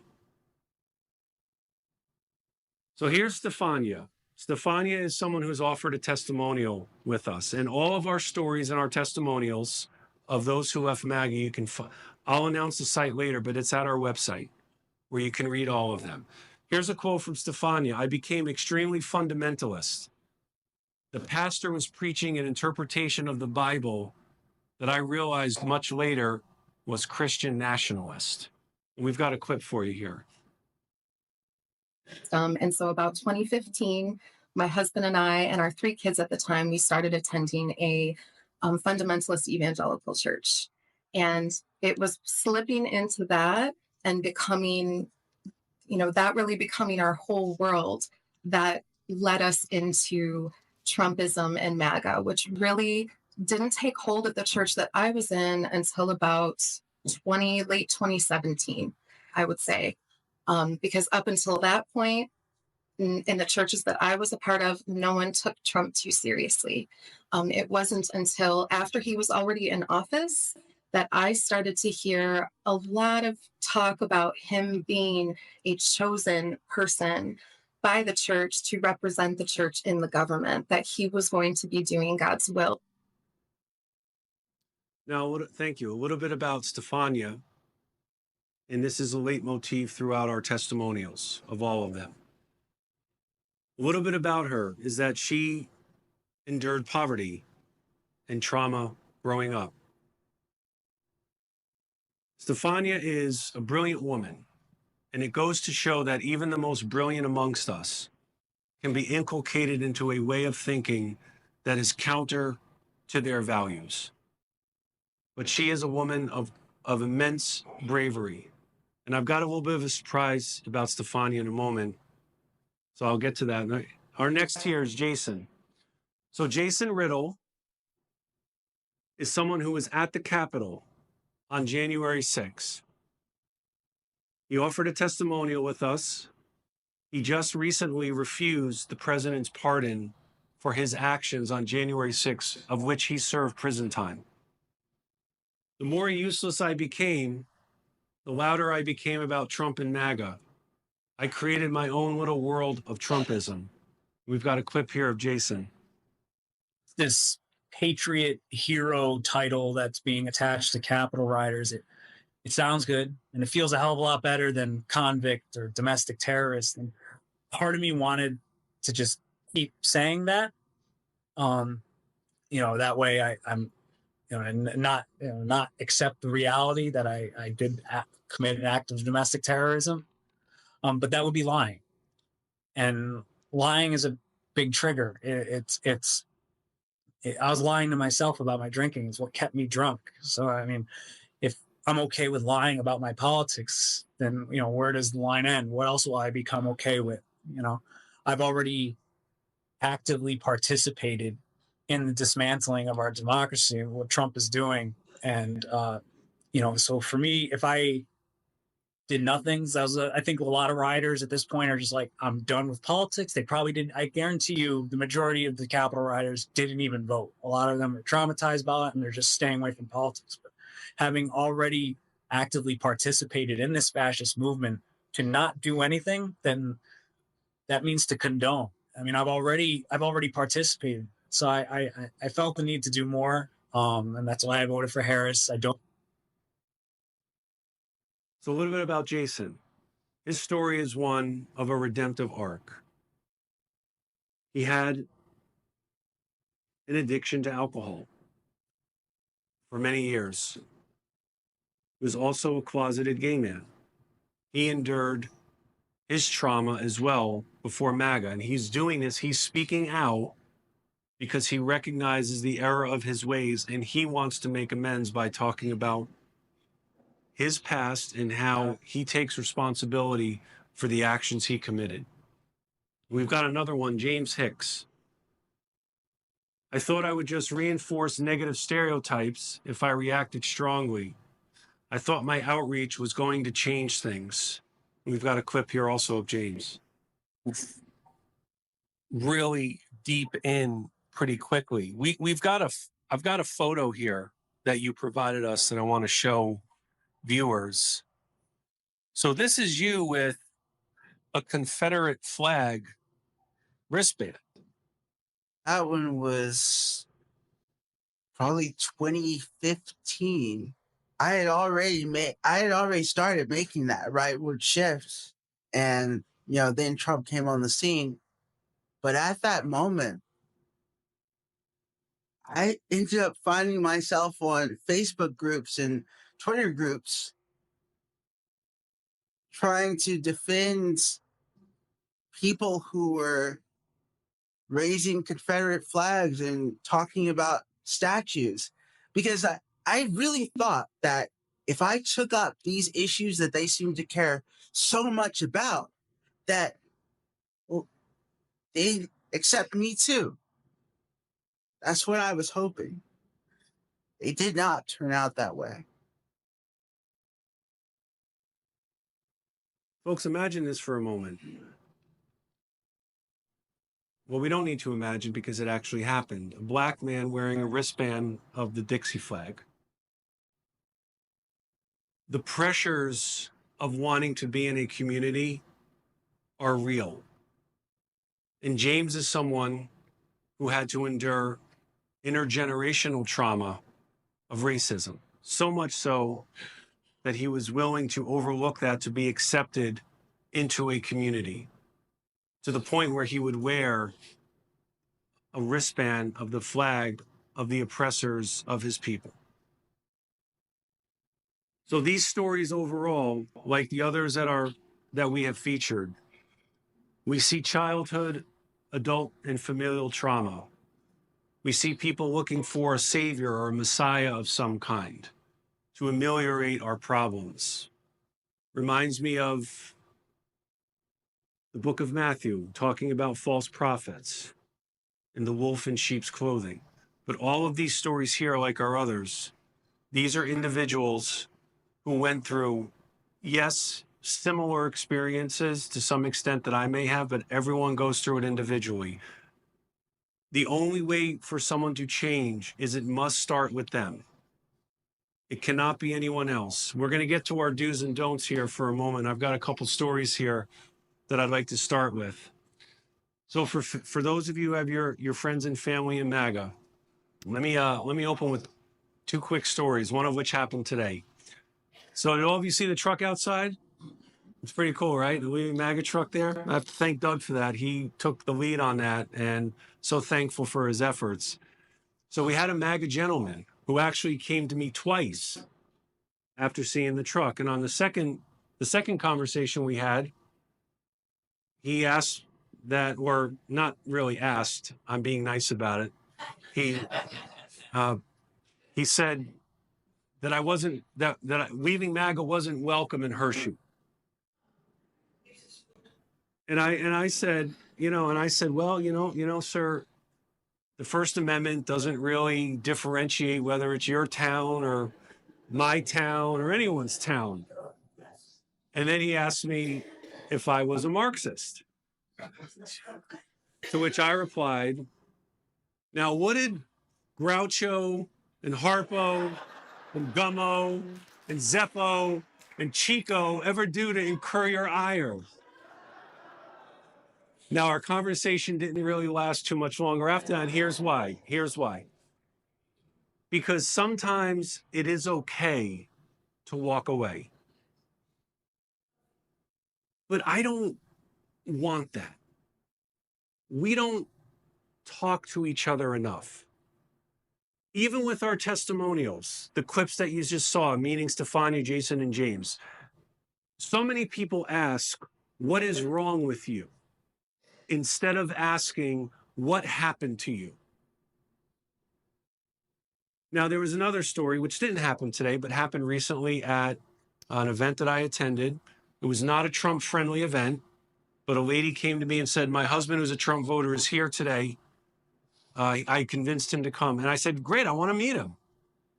So here's Stefania. Stefania is someone who's offered a testimonial with us, and all of our stories and our testimonials of those who left MAGA, you can I'll announce the site later, but it's at our website where you can read all of them. Here's a quote from Stefania. I became extremely fundamentalist. The pastor was preaching an interpretation of the Bible that I realized much later was Christian nationalist. And we've got a clip for you here. And so about 2015, my husband and I and our 3 kids at the time, we started attending a fundamentalist evangelical church. And it was slipping into that and becoming, that really becoming our whole world that led us into Trumpism and MAGA, which really didn't take hold of the church that I was in until about late 2017, I would say. Because up until that point, in the churches that I was a part of, no one took Trump too seriously. It wasn't until after he was already in office that I started to hear a lot of talk about him being a chosen person by the church to represent the church in the government, that he was going to be doing God's will. Now, thank you. A little bit about Stefania, and this is a leitmotif throughout our testimonials of all of them. A little bit about her is that she endured poverty and trauma growing up. Stefania is a brilliant woman, and it goes to show that even the most brilliant amongst us can be inculcated into a way of thinking that is counter to their values. But she is a woman of immense bravery. And I've got a little bit of a surprise about Stefania in a moment, so I'll get to that. Our next here is Jason. So Jason Riddle is someone who was at the Capitol on January 6th. He offered a testimonial with us. He just recently refused the president's pardon for his actions on January 6th, of which he served prison time. The more useless I became, the louder I became about Trump and MAGA. I created my own little world of Trumpism. We've got a clip here of Jason. This patriot hero title that's being attached to Capitol rioters, it sounds good, and it feels a hell of a lot better than convict or domestic terrorist. And part of me wanted to just keep saying that, that way I'm, and not accept the reality that I did commit an act of domestic terrorism. But that would be lying, and lying is a big trigger. I was lying to myself about my drinking. Is what kept me drunk. So, I mean, if I'm okay with lying about my politics, then, where does the line end? What else will I become okay with? I've already actively participated in the dismantling of our democracy, what Trump is doing. And, so for me, if I did nothing, I think a lot of rioters at this point are just like, I'm done with politics. They probably didn't. I guarantee you the majority of the Capitol rioters didn't even vote. A lot of them are traumatized by it and they're just staying away from politics. But having already actively participated in this fascist movement, to not do anything, then that means to condone. I mean, I've already participated. So I felt the need to do more. And that's why I voted for Harris. I don't. So a little bit about Jason. His story is one of a redemptive arc. He had an addiction to alcohol for many years. He was also a closeted gay man. He endured his trauma as well before MAGA. And he's doing this, he's speaking out because he recognizes the error of his ways and he wants to make amends by talking about his past and how he takes responsibility for the actions he committed. We've got another one, James Hicks. I thought I would just reinforce negative stereotypes if I reacted strongly. I thought my outreach was going to change things. We've got a clip here also of James. Really deep in pretty quickly. I've got a photo here that you provided us that I want to show viewers. So this is you with a Confederate flag wristband. That one was probably 2015. I had already started making that rightward shift. And, then Trump came on the scene. But at that moment, I ended up finding myself on Facebook groups and Twitter groups trying to defend people who were raising Confederate flags and talking about statues. Because I really thought that if I took up these issues that they seem to care so much about, that they'd accept me too. That's what I was hoping. It did not turn out that way. Folks, imagine this for a moment. Well, we don't need to imagine because it actually happened. A black man wearing a wristband of the Dixie flag. The pressures of wanting to be in a community are real. And James is someone who had to endure intergenerational trauma of racism. So much so that he was willing to overlook that to be accepted into a community, to the point where he would wear a wristband of the flag of the oppressors of his people. So these stories overall, like the others that we have featured, we see childhood, adult, and familial trauma. We see people looking for a savior or a messiah of some kind to ameliorate our problems. Reminds me of the book of Matthew, talking about false prophets and the wolf in sheep's clothing. But all of these stories here, like our others, these are individuals who went through, yes, similar experiences to some extent that I may have, but everyone goes through it individually. The only way for someone to change is it must start with them. It cannot be anyone else. We're going to get to our do's and don'ts here for a moment. I've got a couple stories here that I'd like to start with. So for those of you who have your friends and family in MAGA, let me open with two quick stories, one of which happened today. So did all of you see the truck outside? It's pretty cool, right? The leading MAGA truck there. I have to thank Doug for that. He took the lead on that, and so thankful for his efforts. So we had a MAGA gentleman who actually came to me twice after seeing the truck. And on the second conversation we had, he asked that, or not really asked, I'm being nice about it. He said that leaving MAGA wasn't welcome in Hershey. And I said, and I said, well, sir, the First Amendment doesn't really differentiate whether it's your town or my town or anyone's town. And then he asked me if I was a Marxist. To which I replied, now, what did Groucho and Harpo and Gummo and Zeppo and Chico ever do to incur your ire? Now, our conversation didn't really last too much longer after that, and here's why. Because sometimes it is okay to walk away. But I don't want that. We don't talk to each other enough. Even with our testimonials, the clips that you just saw, meeting Stefania, Jason, and James, so many people ask, what is wrong with you? Instead of asking, what happened to you? Now, there was another story, which didn't happen today, but happened recently at an event that I attended. It was not a Trump-friendly event, but a lady came to me and said, my husband, who's a Trump voter, is here today. I convinced him to come. And I said, great, I want to meet him.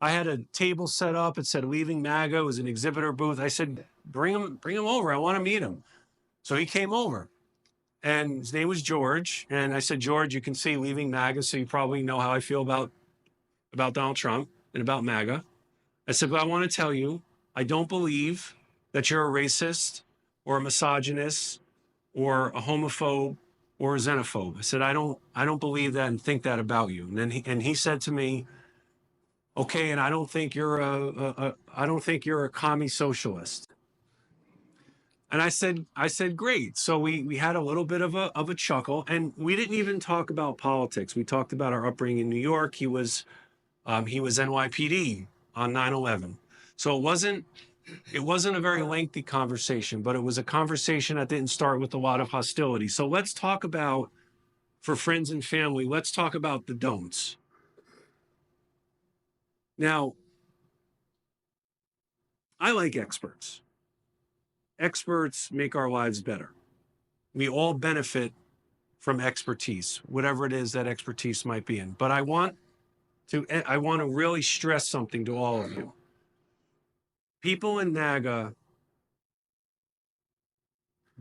I had a table set up. It said Leaving MAGA. It was an exhibitor booth. I said, bring him over. I want to meet him. So he came over. And his name was George. And I said, George, you can see Leaving MAGA, so you probably know how I feel about Donald Trump and about MAGA. I said, but I want to tell you, I don't believe that you're a racist or a misogynist or a homophobe or a xenophobe. I said, I don't believe that and think that about you. And then he said to me, okay, and I don't think you're a commie socialist. And I said, great. So we had a little bit of a chuckle, and we didn't even talk about politics. We talked about our upbringing in New York. He was NYPD on 9/11. So it wasn't a very lengthy conversation, but it was a conversation that didn't start with a lot of hostility. So let's talk about, for friends and family, let's talk about the don'ts. Now, I like experts. Experts make our lives better. We all benefit from expertise, whatever it is that expertise might be in. But I want to really stress something to all of you. People in MAGA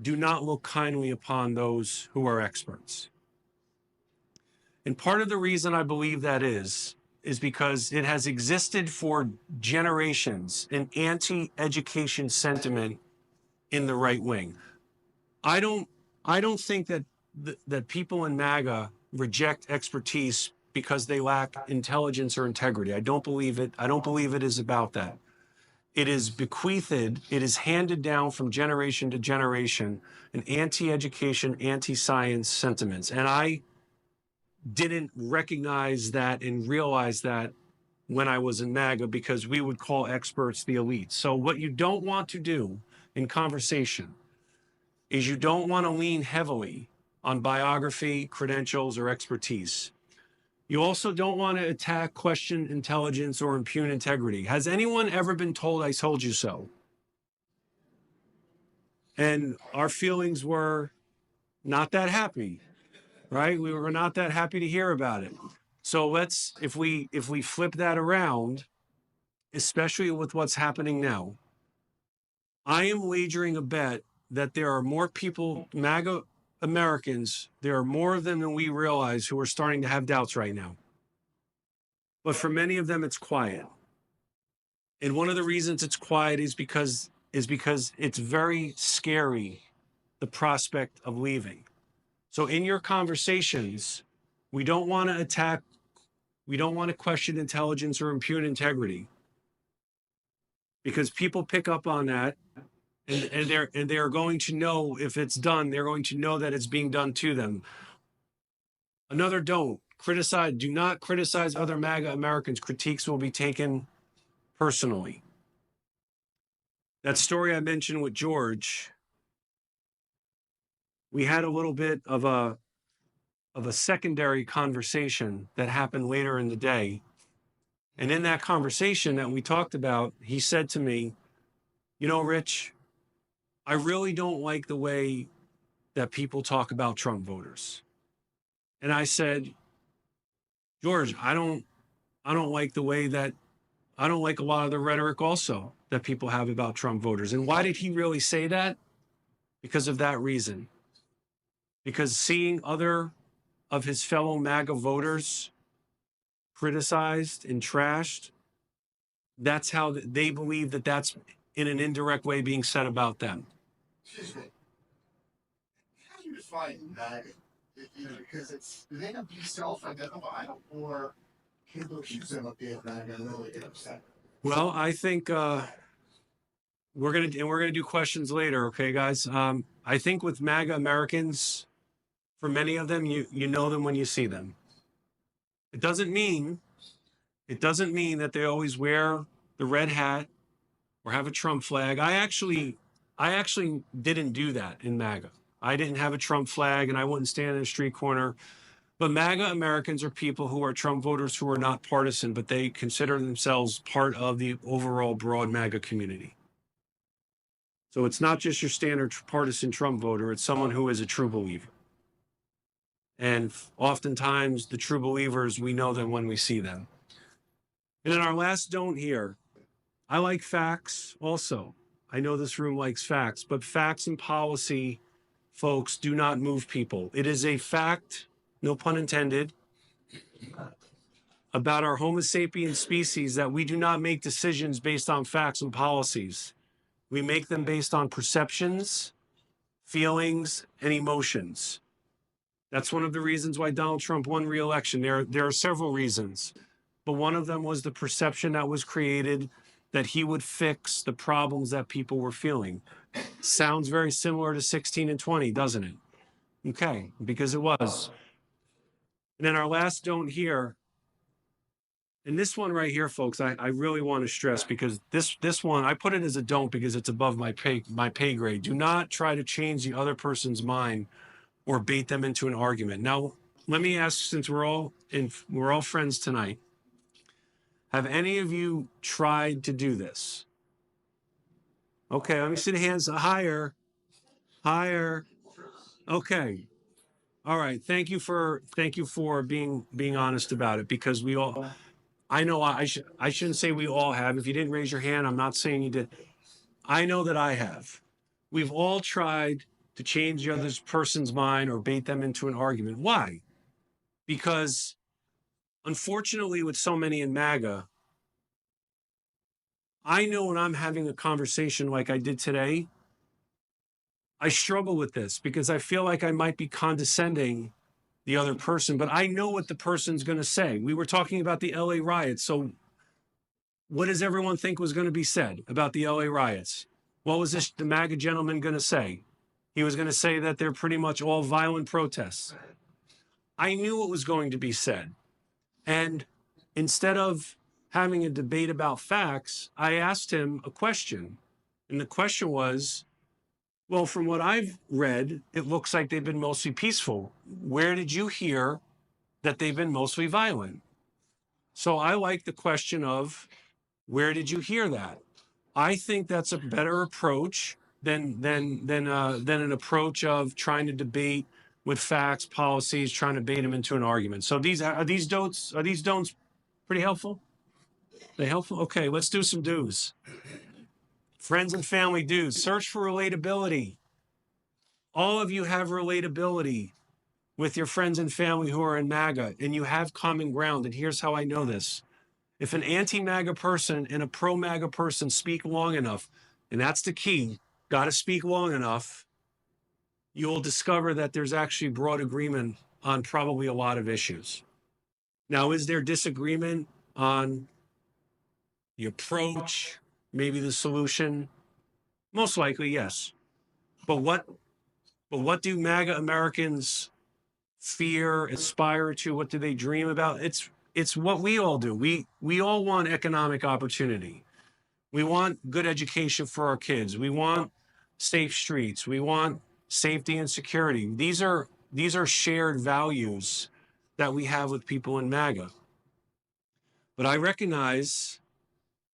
do not look kindly upon those who are experts. And part of the reason I believe that is because it has existed for generations, an anti-education sentiment in the right wing. I don't think that people in MAGA reject expertise because they lack intelligence or integrity. I don't believe it. I don't believe it is about that. It is bequeathed, it is handed down from generation to generation, an anti-education, anti-science sentiments. And I didn't recognize that and realize that when I was in MAGA, because we would call experts the elite. So what you don't want to do in conversation is you don't want to lean heavily on biography, credentials, or expertise. You also don't want to attack, question intelligence, or impugn integrity. Has anyone ever been told, I told you so? And our feelings were not that happy, right? We were not that happy to hear about it. So if we flip that around, especially with what's happening now, I am wagering a bet that there are more people, MAGA Americans, there are more of them than we realize who are starting to have doubts right now. But for many of them, it's quiet. And one of the reasons it's quiet is because it's very scary, the prospect of leaving. So in your conversations, we don't want to attack, we don't want to question intelligence or impugn integrity, because people pick up on that. And they're going to know if it's done, they're going to know that it's being done to them. Another don't do not criticize other MAGA Americans. Critiques will be taken personally. That story I mentioned with George, we had a little bit of a secondary conversation that happened later in the day. And in that conversation that we talked about, he said to me, you know, Rich, I really don't like the way that people talk about Trump voters. And I said, George, I don't like the way that, I don't like a lot of the rhetoric also that people have about Trump voters. And why did he really say that? Because of that reason. Because seeing other of his fellow MAGA voters criticized and trashed, that's how they believe that that's in an indirect way being said about them. Excuse me. How do you define MAGA? Because it's, do they have to be self-identified or people accuse them of being MAGA and really get upset? Well, I think we're gonna do questions later, okay, guys? I think with MAGA Americans, for many of them, you know them when you see them. It doesn't mean that they always wear the red hat or have a Trump flag. I actually didn't do that in MAGA. I didn't have a Trump flag and I wouldn't stand in a street corner. But MAGA Americans are people who are Trump voters who are not partisan, but they consider themselves part of the overall broad MAGA community. So it's not just your standard partisan Trump voter, it's someone who is a true believer. And oftentimes the true believers, we know them when we see them. And in our last don't here, I like facts also. I know this room likes facts, but facts and policy, folks, do not move people. It is a fact, no pun intended, about our Homo sapiens species that we do not make decisions based on facts and policies. We make them based on perceptions, feelings, and emotions. That's one of the reasons why Donald Trump won re-election. There are several reasons, but one of them was the perception that was created that he would fix the problems that people were feeling. Sounds very similar to 16 and 20, doesn't it? Okay, because it was. And then our last don't here, and this one right here, folks, I really want to stress because this one, I put it as a don't because it's above my pay grade. Do not try to change the other person's mind or bait them into an argument. Now, let me ask, since we're all friends tonight, have any of you tried to do this? Okay, let me see the hands higher. Okay. All right. Thank you for being honest about it, because we all, I know I shouldn't say we all have. If you didn't raise your hand, I'm not saying you did. I know that I have. We've all tried to change the other person's mind or bait them into an argument. Why? Because unfortunately, with so many in MAGA, I know when I'm having a conversation like I did today, I struggle with this because I feel like I might be condescending the other person, but I know what the person's going to say. We were talking about the LA riots. So what does everyone think was going to be said about the LA riots? What was the MAGA gentleman going to say? He was going to say that they're pretty much all violent protests. I knew what was going to be said. And instead of having a debate about facts, I asked him a question. And the question was, well, from what I've read, it looks like they've been mostly peaceful. Where did you hear that they've been mostly violent? So I like the question of, where did you hear that? I think that's a better approach than an approach of trying to debate with facts, policies, trying to bait them into an argument. So are these don'ts pretty helpful? They helpful? Okay, let's do some do's. Friends and family do's. Search for relatability. All of you have relatability with your friends and family who are in MAGA, and you have common ground. And here's how I know this. If an anti-MAGA person and a pro-MAGA person speak long enough, and that's the key, got to speak long enough, you will discover that there's actually broad agreement on probably a lot of issues. Now, is there disagreement on the approach, maybe the solution? Most likely, yes. But what do MAGA Americans fear, aspire to? What do they dream about? It's what we all do. We all want economic opportunity. We want good education for our kids. We want safe streets. We want safety and security. These are shared values that we have with people in MAGA. But I recognize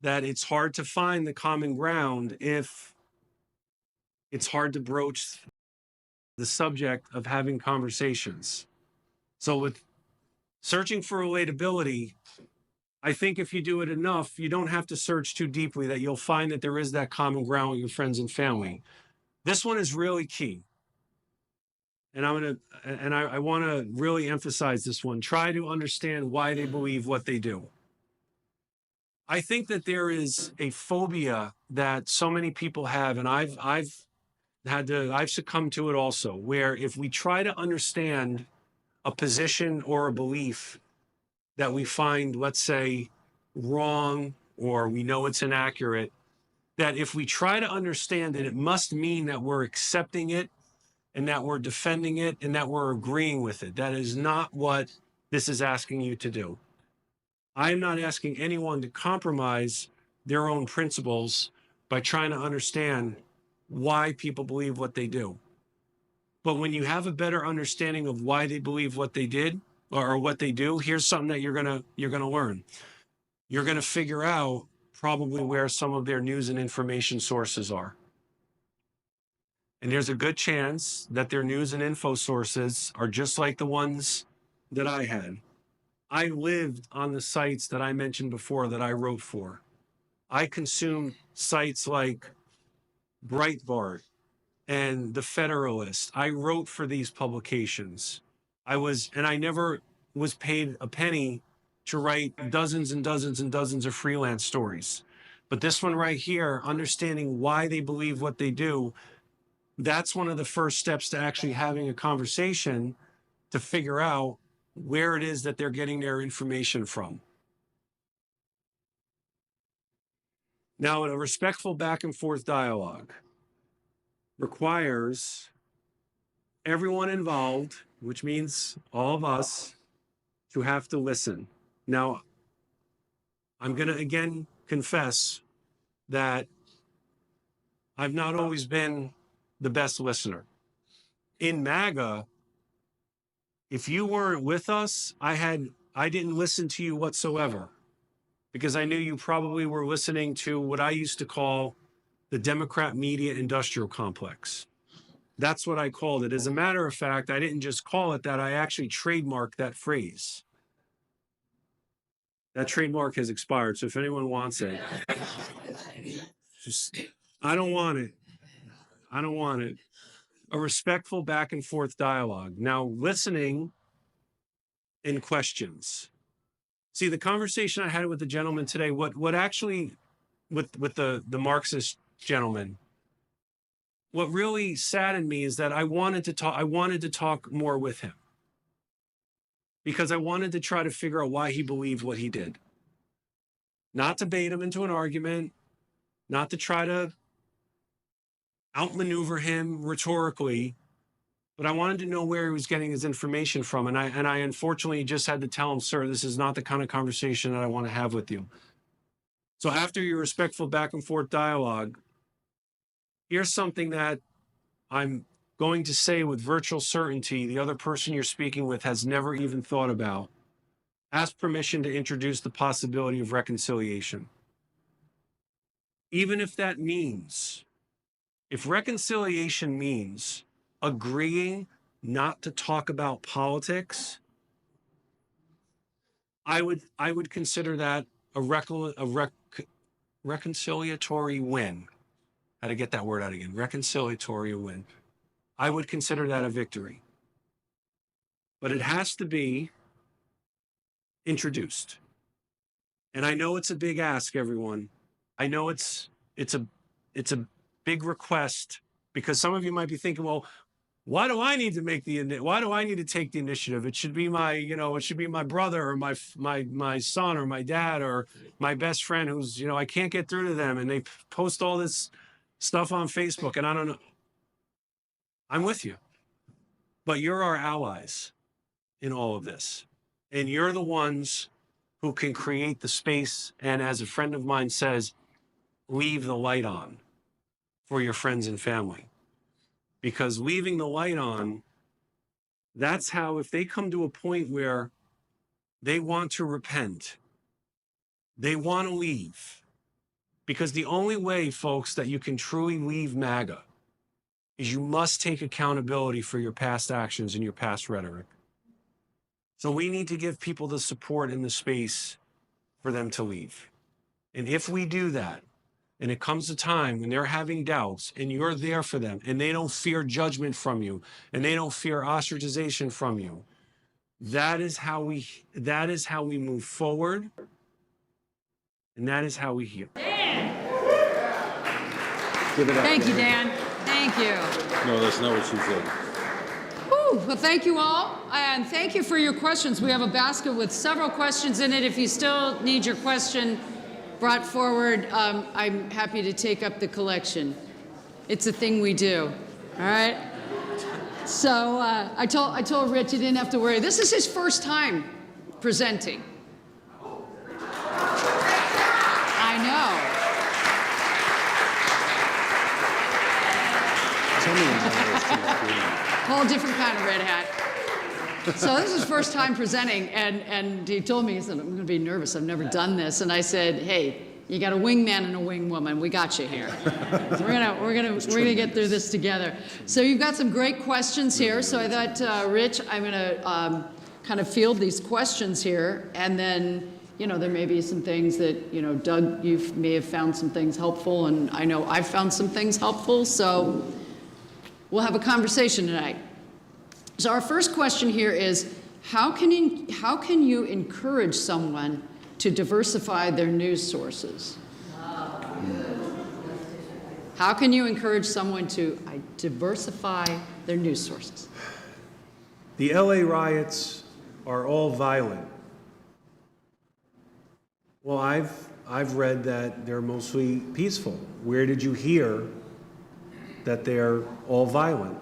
that it's hard to find the common ground if it's hard to broach the subject of having conversations. So with searching for relatability, I think if you do it enough, you don't have to search too deeply, that you'll find that there is that common ground with your friends and family. This one is really key. And I want to really emphasize this one. Try to understand why they believe what they do. I think that there is a phobia that so many people have, and I've succumbed to it also, where if we try to understand a position or a belief that we find, let's say, wrong, or we know it's inaccurate, that if we try to understand it, it must mean that we're accepting it and that we're defending it and that we're agreeing with it. That is not what this is asking you to do. I'm not asking anyone to compromise their own principles by trying to understand why people believe what they do. But when you have a better understanding of why they believe what they did or what they do, here's something that you're gonna learn. You're gonna figure out probably where some of their news and information sources are. And there's a good chance that their news and info sources are just like the ones that I had. I lived on the sites that I mentioned before that I wrote for. I consumed sites like Breitbart and The Federalist. I wrote for these publications. I never was paid a penny to write dozens and dozens and dozens of freelance stories. But this one right here, understanding why they believe what they do, that's one of the first steps to actually having a conversation to figure out where it is that they're getting their information from. Now, a respectful back and forth dialogue requires everyone involved, which means all of us, to have to listen. Now, I'm going to again confess that I've not always been the best listener. In MAGA, if you weren't with us, I didn't listen to you whatsoever, because I knew you probably were listening to what I used to call the Democrat media industrial complex. That's what I called it. As a matter of fact, I didn't just call it that, I actually trademarked that phrase. That trademark has expired, so if anyone wants it, I don't want it. I don't want it. A respectful back and forth dialogue. Now, listening and questions. See, the conversation I had with the gentleman today, what actually, with the Marxist gentleman, what really saddened me is that I wanted to talk more with him, because I wanted to try to figure out why he believed what he did. Not to bait him into an argument, not to try to outmaneuver him rhetorically, but I wanted to know where he was getting his information from. And I unfortunately just had to tell him, sir, this is not the kind of conversation that I want to have with you. So after your respectful back and forth dialogue, here's something that I'm going to say with virtual certainty the other person you're speaking with has never even thought about. Ask permission to introduce the possibility of reconciliation. Even if that means, if reconciliation means agreeing not to talk about politics, I would consider that a reconciliatory win. How to get that word out again? Reconciliatory win. I would consider that a victory. But it has to be introduced. And I know it's a big ask, everyone. I know it's a big request, because some of you might be thinking, well, why do I need to take the initiative? It should be my brother or my son or my dad or my best friend who's, I can't get through to them, and they post all this stuff on Facebook, and I don't know. I'm with you. But you're our allies in all of this. And you're the ones who can create the space, and as a friend of mine says, leave the light on for your friends and family. Because leaving the light on, that's how, if they come to a point where they want to repent, they want to leave. Because the only way, folks, that you can truly leave MAGA is you must take accountability for your past actions and your past rhetoric. So we need to give people the support and the space for them to leave. And if we do that, and it comes a time when they're having doubts and you're there for them and they don't fear judgment from you and they don't fear ostracization from you, that is how we move forward, and that is how we heal. Give it up. Thank you, Dan. Thank you. No, that's not what she said. Whew. Well, thank you all, and thank you for your questions. We have a basket with several questions in it. If you still need your question brought forward, I'm happy to take up the collection. It's a thing we do, all right? So I told Rich he didn't have to worry. This is his first time presenting. I know. Whole different kind of red hat. So this is his first time presenting, and he told me, he said, I'm going to be nervous. I've never done this. And I said, hey, you got a wingman and a wingwoman. We got you here. So we're gonna get through this together. So you've got some great questions here. So I thought, Rich, I'm going to kind of field these questions here, and then, you know, there may be some things that, you know, Doug, you may have found some things helpful, and I know I've found some things helpful. So we'll have a conversation tonight. So our first question here is, how can you encourage someone to diversify their news sources? How can you encourage someone to diversify their news sources? The LA riots are all violent. Well, I've read that they're mostly peaceful. Where did you hear that they're all violent?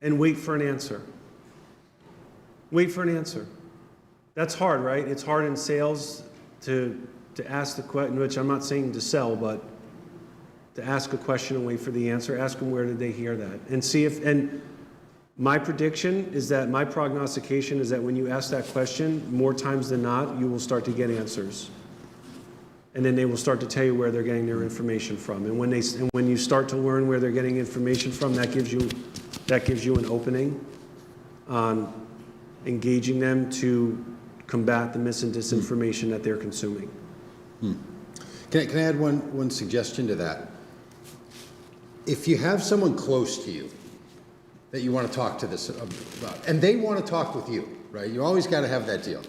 And wait for an answer. Wait for an answer. That's hard, right? It's hard in sales to ask the question, which I'm not saying to sell, but to ask a question and wait for the answer. Ask them where did they hear that, and see if. And my prediction is that my prognostication is that when you ask that question, more times than not, you will start to get answers, and then they will start to tell you where they're getting their information from. And when you start to learn where they're getting information from, that gives you an opening on engaging them to combat the mis and disinformation that they're consuming. Can I add one suggestion to that? If you have someone close to you that you want to talk to this about, and they want to talk with you, right? You always got to have that deal.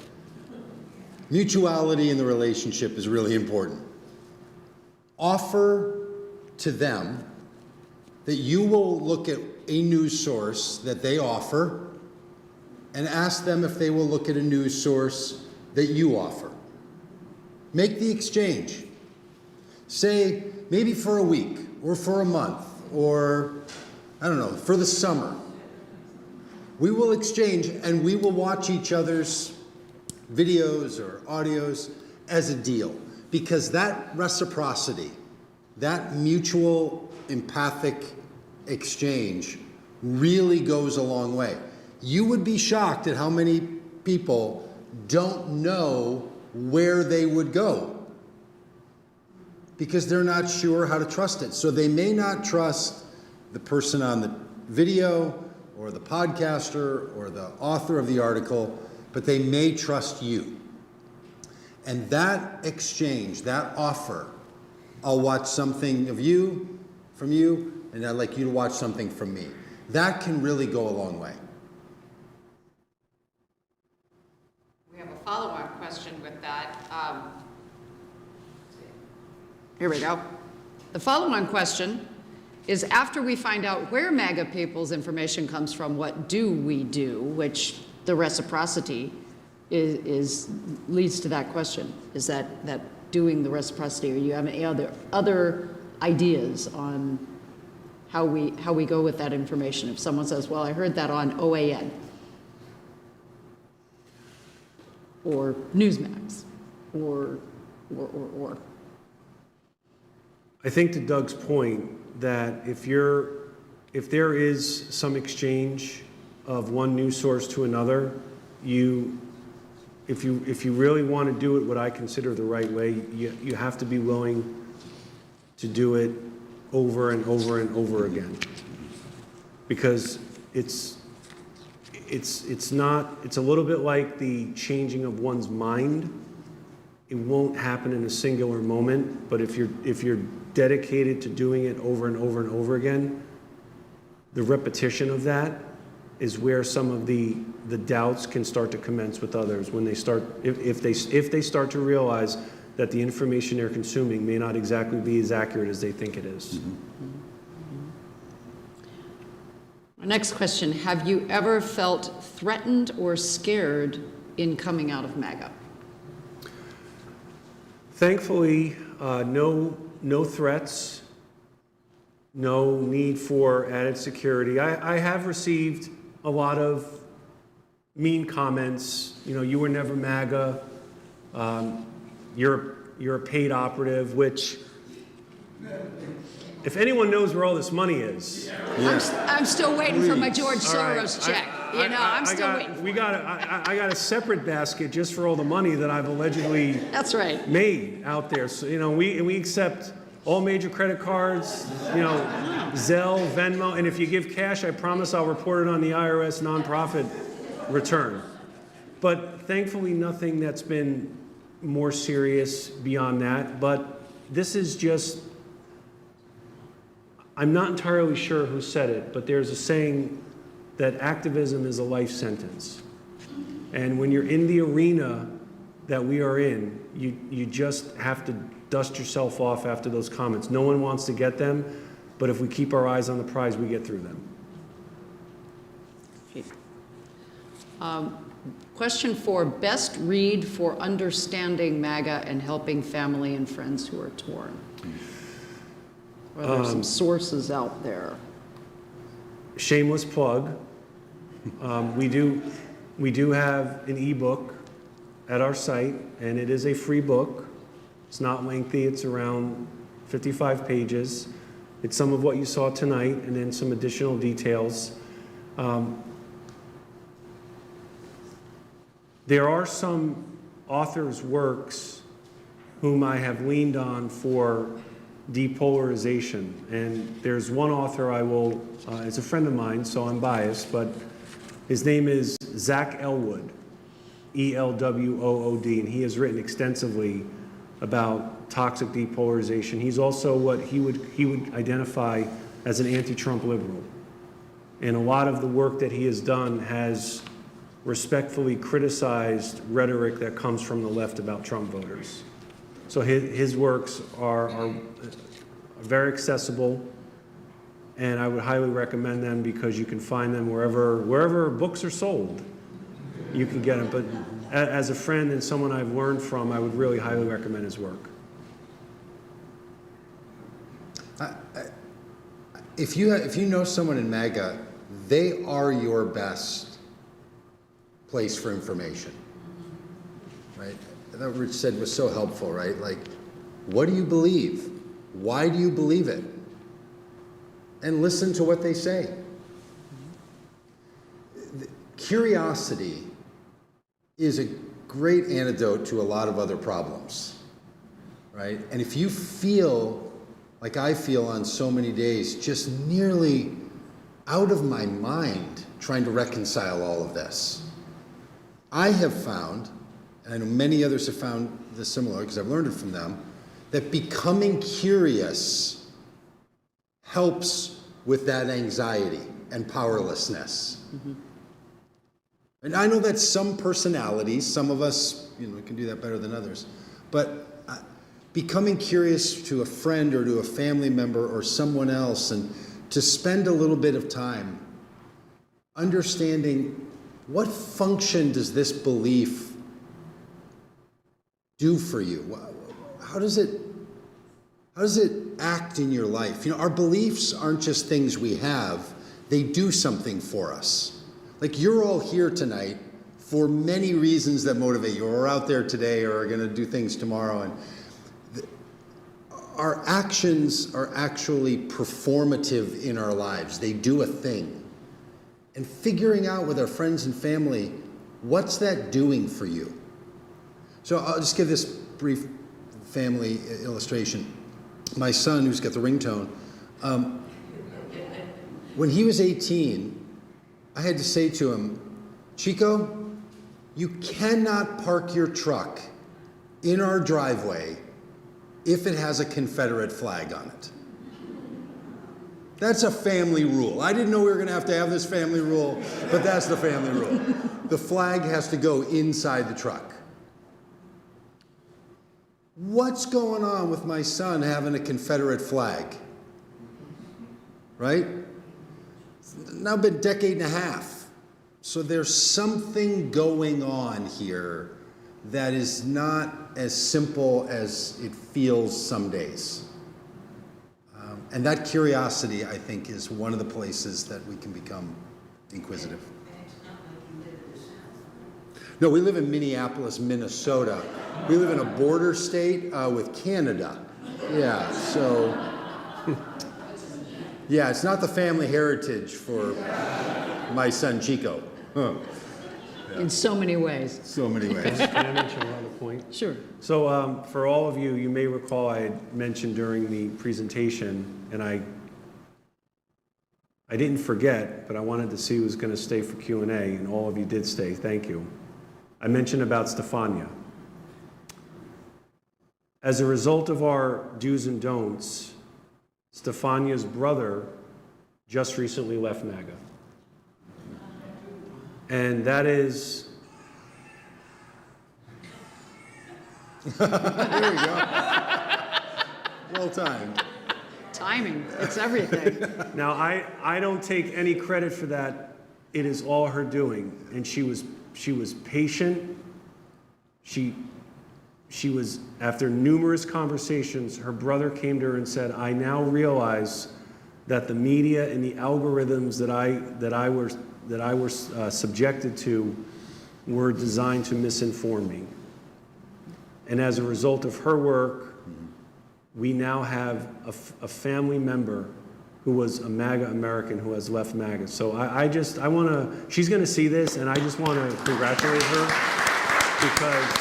Mutuality in the relationship is really important. Offer to them that you will look at a news source that they offer and ask them if they will look at a news source that you offer. Make the exchange. Say, maybe for a week or for a month or, I don't know, for the summer. We will exchange and we will watch each other's videos or audios as a deal, because that reciprocity, that mutual empathic exchange really goes a long way. You would be shocked at how many people don't know where they would go because they're not sure how to trust it. So they may not trust the person on the video or the podcaster or the author of the article, but they may trust you. And that exchange, that offer, I'll watch something of you, from you, and I'd like you to watch something from me. That can really go a long way. We have a follow-up question with that. Here we go. The follow-on question is, after we find out where MAGA people's information comes from, what do we do? Which the reciprocity is leads to that question. Is that doing the reciprocity, or you have any other ideas on how we go with that information? If someone says, well, I heard that on OAN or Newsmax or. I think to Doug's point that if there is some exchange of one news source to another, if you really want to do it what I consider the right way, you have to be willing to do it over and over and over again. Because it's a little bit like the changing of one's mind. It won't happen in a singular moment, but if you're dedicated to doing it over and over and over again, the repetition of that is where some of the doubts can start to commence with others when they start, if they start to realize that the information they're consuming may not exactly be as accurate as they think it is. Our next question, have you ever felt threatened or scared in coming out of MAGA? Thankfully, no threats, no need for added security. I have received a lot of mean comments. You know, you were never MAGA. You're a paid operative, which, if anyone knows where all this money is. I'm still waiting for my George Soros check. I'm still waiting. I got a separate basket just for all the money that I've allegedly That's right. made out there. So, we accept all major credit cards, Zelle, Venmo, and if you give cash, I promise I'll report it on the IRS nonprofit return. But thankfully, nothing that's been more serious beyond that. But this is just, I'm not entirely sure who said it, but there's a saying that activism is a life sentence. And when you're in the arena that we are in, you just have to dust yourself off after those comments. No one wants to get them, but if we keep our eyes on the prize, we get through them. Question 4, best read for understanding MAGA and helping family and friends who are torn. Well, there's some sources out there. Shameless plug. We do have an ebook at our site, and it is a free book. It's not lengthy. It's around 55 pages. It's some of what you saw tonight, and then some additional details. There are some authors' works whom I have leaned on for depolarization, and there's one author I will, it's a friend of mine, so I'm biased, but his name is Zach Elwood, E-L-W-O-O-D, and he has written extensively about toxic depolarization. He's also what he would identify as an anti-Trump liberal, and a lot of the work that he has done has respectfully criticized rhetoric that comes from the left about Trump voters. So his works are very accessible, and I would highly recommend them because you can find them wherever books are sold. You can get them, but as a friend and someone I've learned from, I would really highly recommend his work. If you know someone in MAGA, they are your best place for information, right? That Rich said was so helpful, right? Like, what do you believe? Why do you believe it? And listen to what they say. Curiosity is a great antidote to a lot of other problems, right? And if you feel like I feel on so many days, just nearly out of my mind trying to reconcile all of this, I have found, and I know many others have found this similar because I've learned it from them, that becoming curious helps with that anxiety and powerlessness. Mm-hmm. And I know that some personalities, some of us, can do that better than others, but becoming curious to a friend or to a family member or someone else, and to spend a little bit of time understanding what function does this belief do for you? How does it act in your life? Our beliefs aren't just things we have, they do something for us. Like, you're all here tonight for many reasons that motivate you, or are out there today, or are going to do things tomorrow. And our actions are actually performative in our lives. They do a thing. And figuring out with our friends and family, what's that doing for you? So I'll just give this brief family illustration. My son, who's got the ringtone, When he was 18, I had to say to him, Chico, you cannot park your truck in our driveway if it has a Confederate flag on it. That's a family rule. I didn't know we were going to have this family rule, but that's the family rule. The flag has to go inside the truck. What's going on with my son having a Confederate flag? Right? It's now been a decade and a half. So there's something going on here that is not as simple as it feels some days. And that curiosity, I think, is one of the places that we can become inquisitive. No, we live in Minneapolis, Minnesota. We live in a border state with Canada. Yeah, so, yeah, it's not the family heritage for my son Chico. Huh. In so many ways. So many ways. Can I mention one other point? Sure. So for all of you, you may recall I had mentioned during the presentation, and I didn't forget, but I wanted to see who was going to stay for Q&A, and all of you did stay. Thank you. I mentioned about Stefania. As a result of our do's and don'ts, Stefania's brother just recently left MAGA. And that is... There we go. Well timed. Timing, it's everything. Now, I don't take any credit for that. It is all her doing. And she was patient. She was, after numerous conversations, her brother came to her and said, I now realize that the media and the algorithms that I was subjected to were designed to misinform me. And as a result of her work, we now have a family member who was a MAGA American who has left MAGA. So I want to, she's going to see this, and I just want to congratulate her because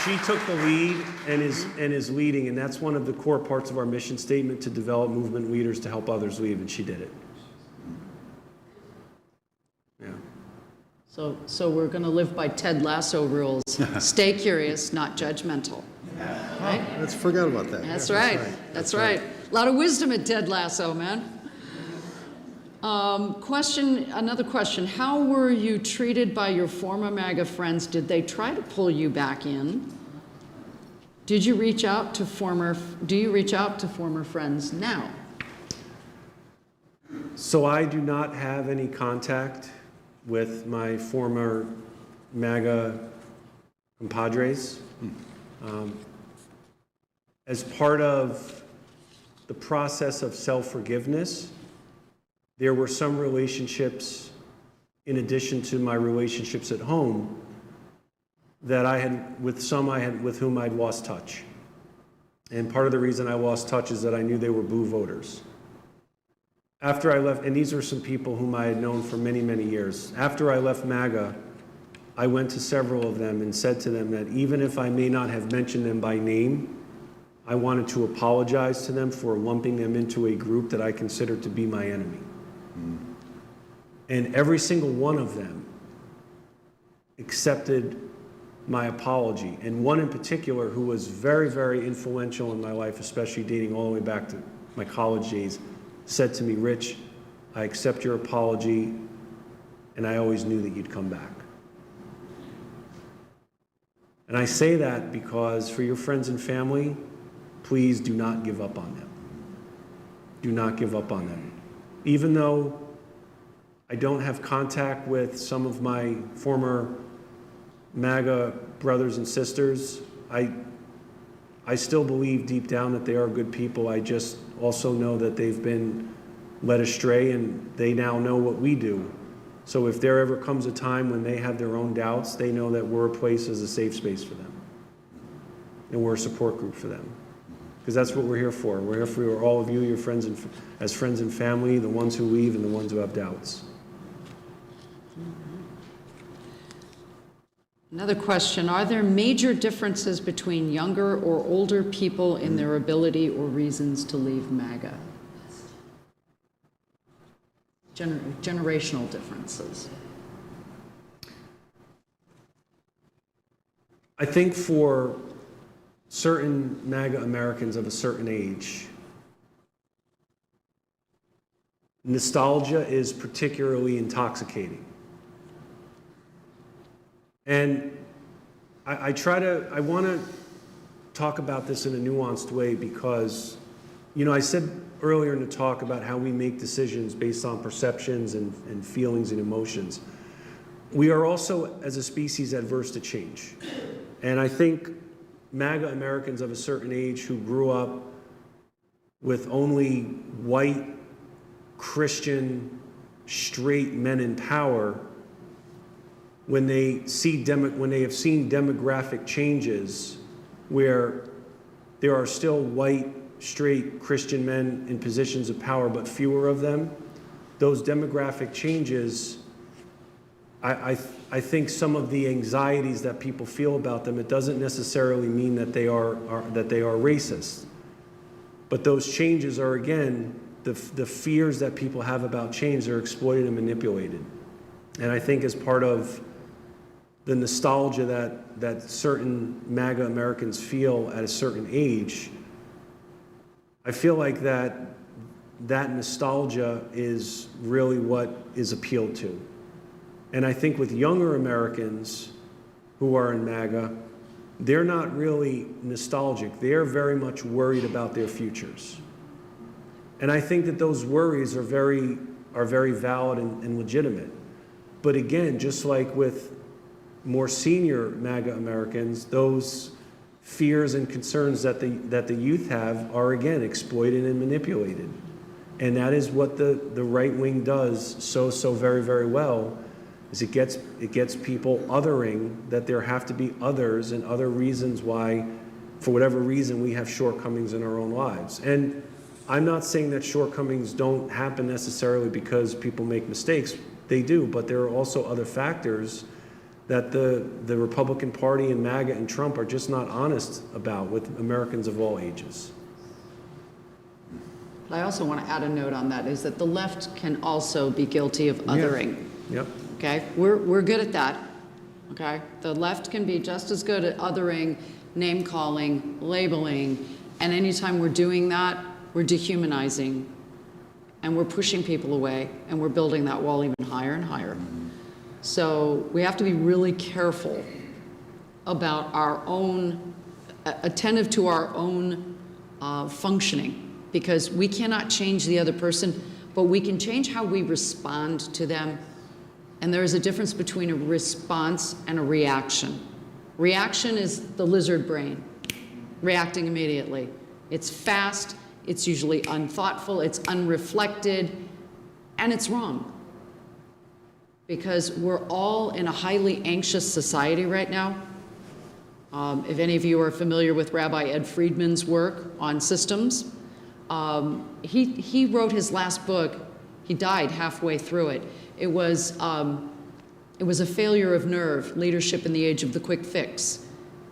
she took the lead and is leading, and that's one of the core parts of our mission statement, to develop movement leaders to help others lead, and she did it. Yeah. So we're going to live by Ted Lasso rules. Stay curious, not judgmental. Right? Let's forget about that. That's right. That's right. A lot of wisdom at Ted Lasso, man. Another question. How were you treated by your former MAGA friends? Did they try to pull you back in? Do you reach out to former friends now? So I do not have any contact with my former MAGA compadres. As part of the process of self-forgiveness, there were some relationships, in addition to my relationships at home, that I had with whom I'd lost touch. And part of the reason I lost touch is that I knew they were blue voters. After I left, and these were some people whom I had known for many, many years. After I left MAGA, I went to several of them and said to them that even if I may not have mentioned them by name, I wanted to apologize to them for lumping them into a group that I considered to be my enemy. And every single one of them accepted my apology. And one in particular, who was very, very influential in my life, especially dating all the way back to my college days, said to me, Rich, I accept your apology, and I always knew that you'd come back. And I say that because for your friends and family, please do not give up on them. Do not give up on them. Even though I don't have contact with some of my former MAGA brothers and sisters, I still believe deep down that they are good people. I just also know that they've been led astray, and they now know what we do. So if there ever comes a time when they have their own doubts, they know that we're a place as a safe space for them. And we're a support group for them. Because that's what we're here for. We're here for all of you, your friends, as friends and family, the ones who leave and the ones who have doubts. Another question, are there major differences between younger or older people in their ability or reasons to leave MAGA? Generational differences. I think for certain MAGA Americans of a certain age, nostalgia is particularly intoxicating. And I want to talk about this in a nuanced way because, you know, I said earlier in the talk about how we make decisions based on perceptions and feelings and emotions. We are also, as a species, adverse to change. And I think MAGA Americans of a certain age who grew up with only white, Christian, straight men in power, when they have seen demographic changes where there are still white, straight Christian men in positions of power, but fewer of them, those demographic changes, I think some of the anxieties that people feel about them, it doesn't necessarily mean that they are racist. But those changes are, again, the fears that people have about change are exploited and manipulated. And I think as part of the nostalgia that certain MAGA Americans feel at a certain age, I feel like that nostalgia is really what is appealed to. And I think with younger Americans who are in MAGA, they're not really nostalgic. They're very much worried about their futures. And I think that those worries are very valid and legitimate. But again, just like with more senior MAGA Americans, those fears and concerns that the youth have are, again, exploited and manipulated. And that is what the right wing does so very, very well, is it gets people othering that there have to be others and other reasons why, for whatever reason, we have shortcomings in our own lives. And I'm not saying that shortcomings don't happen necessarily because people make mistakes. They do, but there are also other factors that the Republican Party and MAGA and Trump are just not honest about with Americans of all ages. But I also want to add a note on that, is that the left can also be guilty of othering. Yep. Okay, we're good at that. Okay, the left can be just as good at othering, name calling, labeling, and anytime we're doing that, we're dehumanizing, and we're pushing people away, and we're building that wall even higher and higher. So we have to be really careful about our own, attentive to our own functioning, because we cannot change the other person, but we can change how we respond to them. And there is a difference between a response and a reaction. Reaction is the lizard brain, reacting immediately. It's fast, it's usually unthoughtful, it's unreflected, and it's wrong. Because we're all in a highly anxious society right now. If any of you are familiar with Rabbi Ed Friedman's work on systems, he wrote his last book. He died halfway through it. It was a failure of nerve, leadership in the age of the quick fix.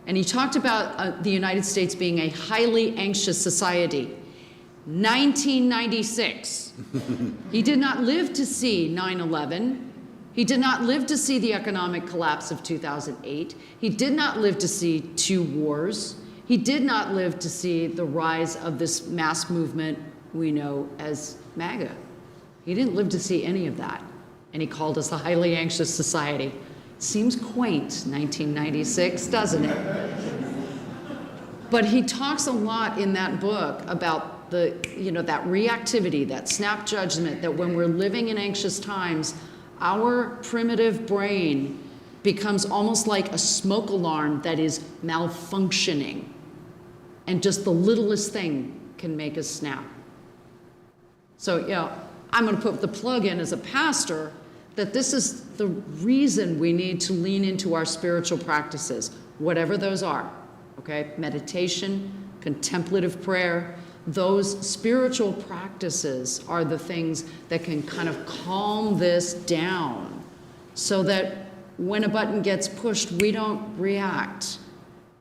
And he talked about the United States being a highly anxious society. 1996. He did not live to see 9/11. He did not live to see the economic collapse of 2008. He did not live to see 2 wars. He did not live to see the rise of this mass movement we know as MAGA. He didn't live to see any of that. And he called us a highly anxious society. Seems quaint, 1996, doesn't it? But he talks a lot in that book about that reactivity, that snap judgment, that when we're living in anxious times, our primitive brain becomes almost like a smoke alarm that is malfunctioning. And just the littlest thing can make us snap. So, I'm going to put the plug in as a pastor that this is the reason we need to lean into our spiritual practices, whatever those are, okay? Meditation, contemplative prayer, those spiritual practices are the things that can kind of calm this down so that when a button gets pushed, we don't react.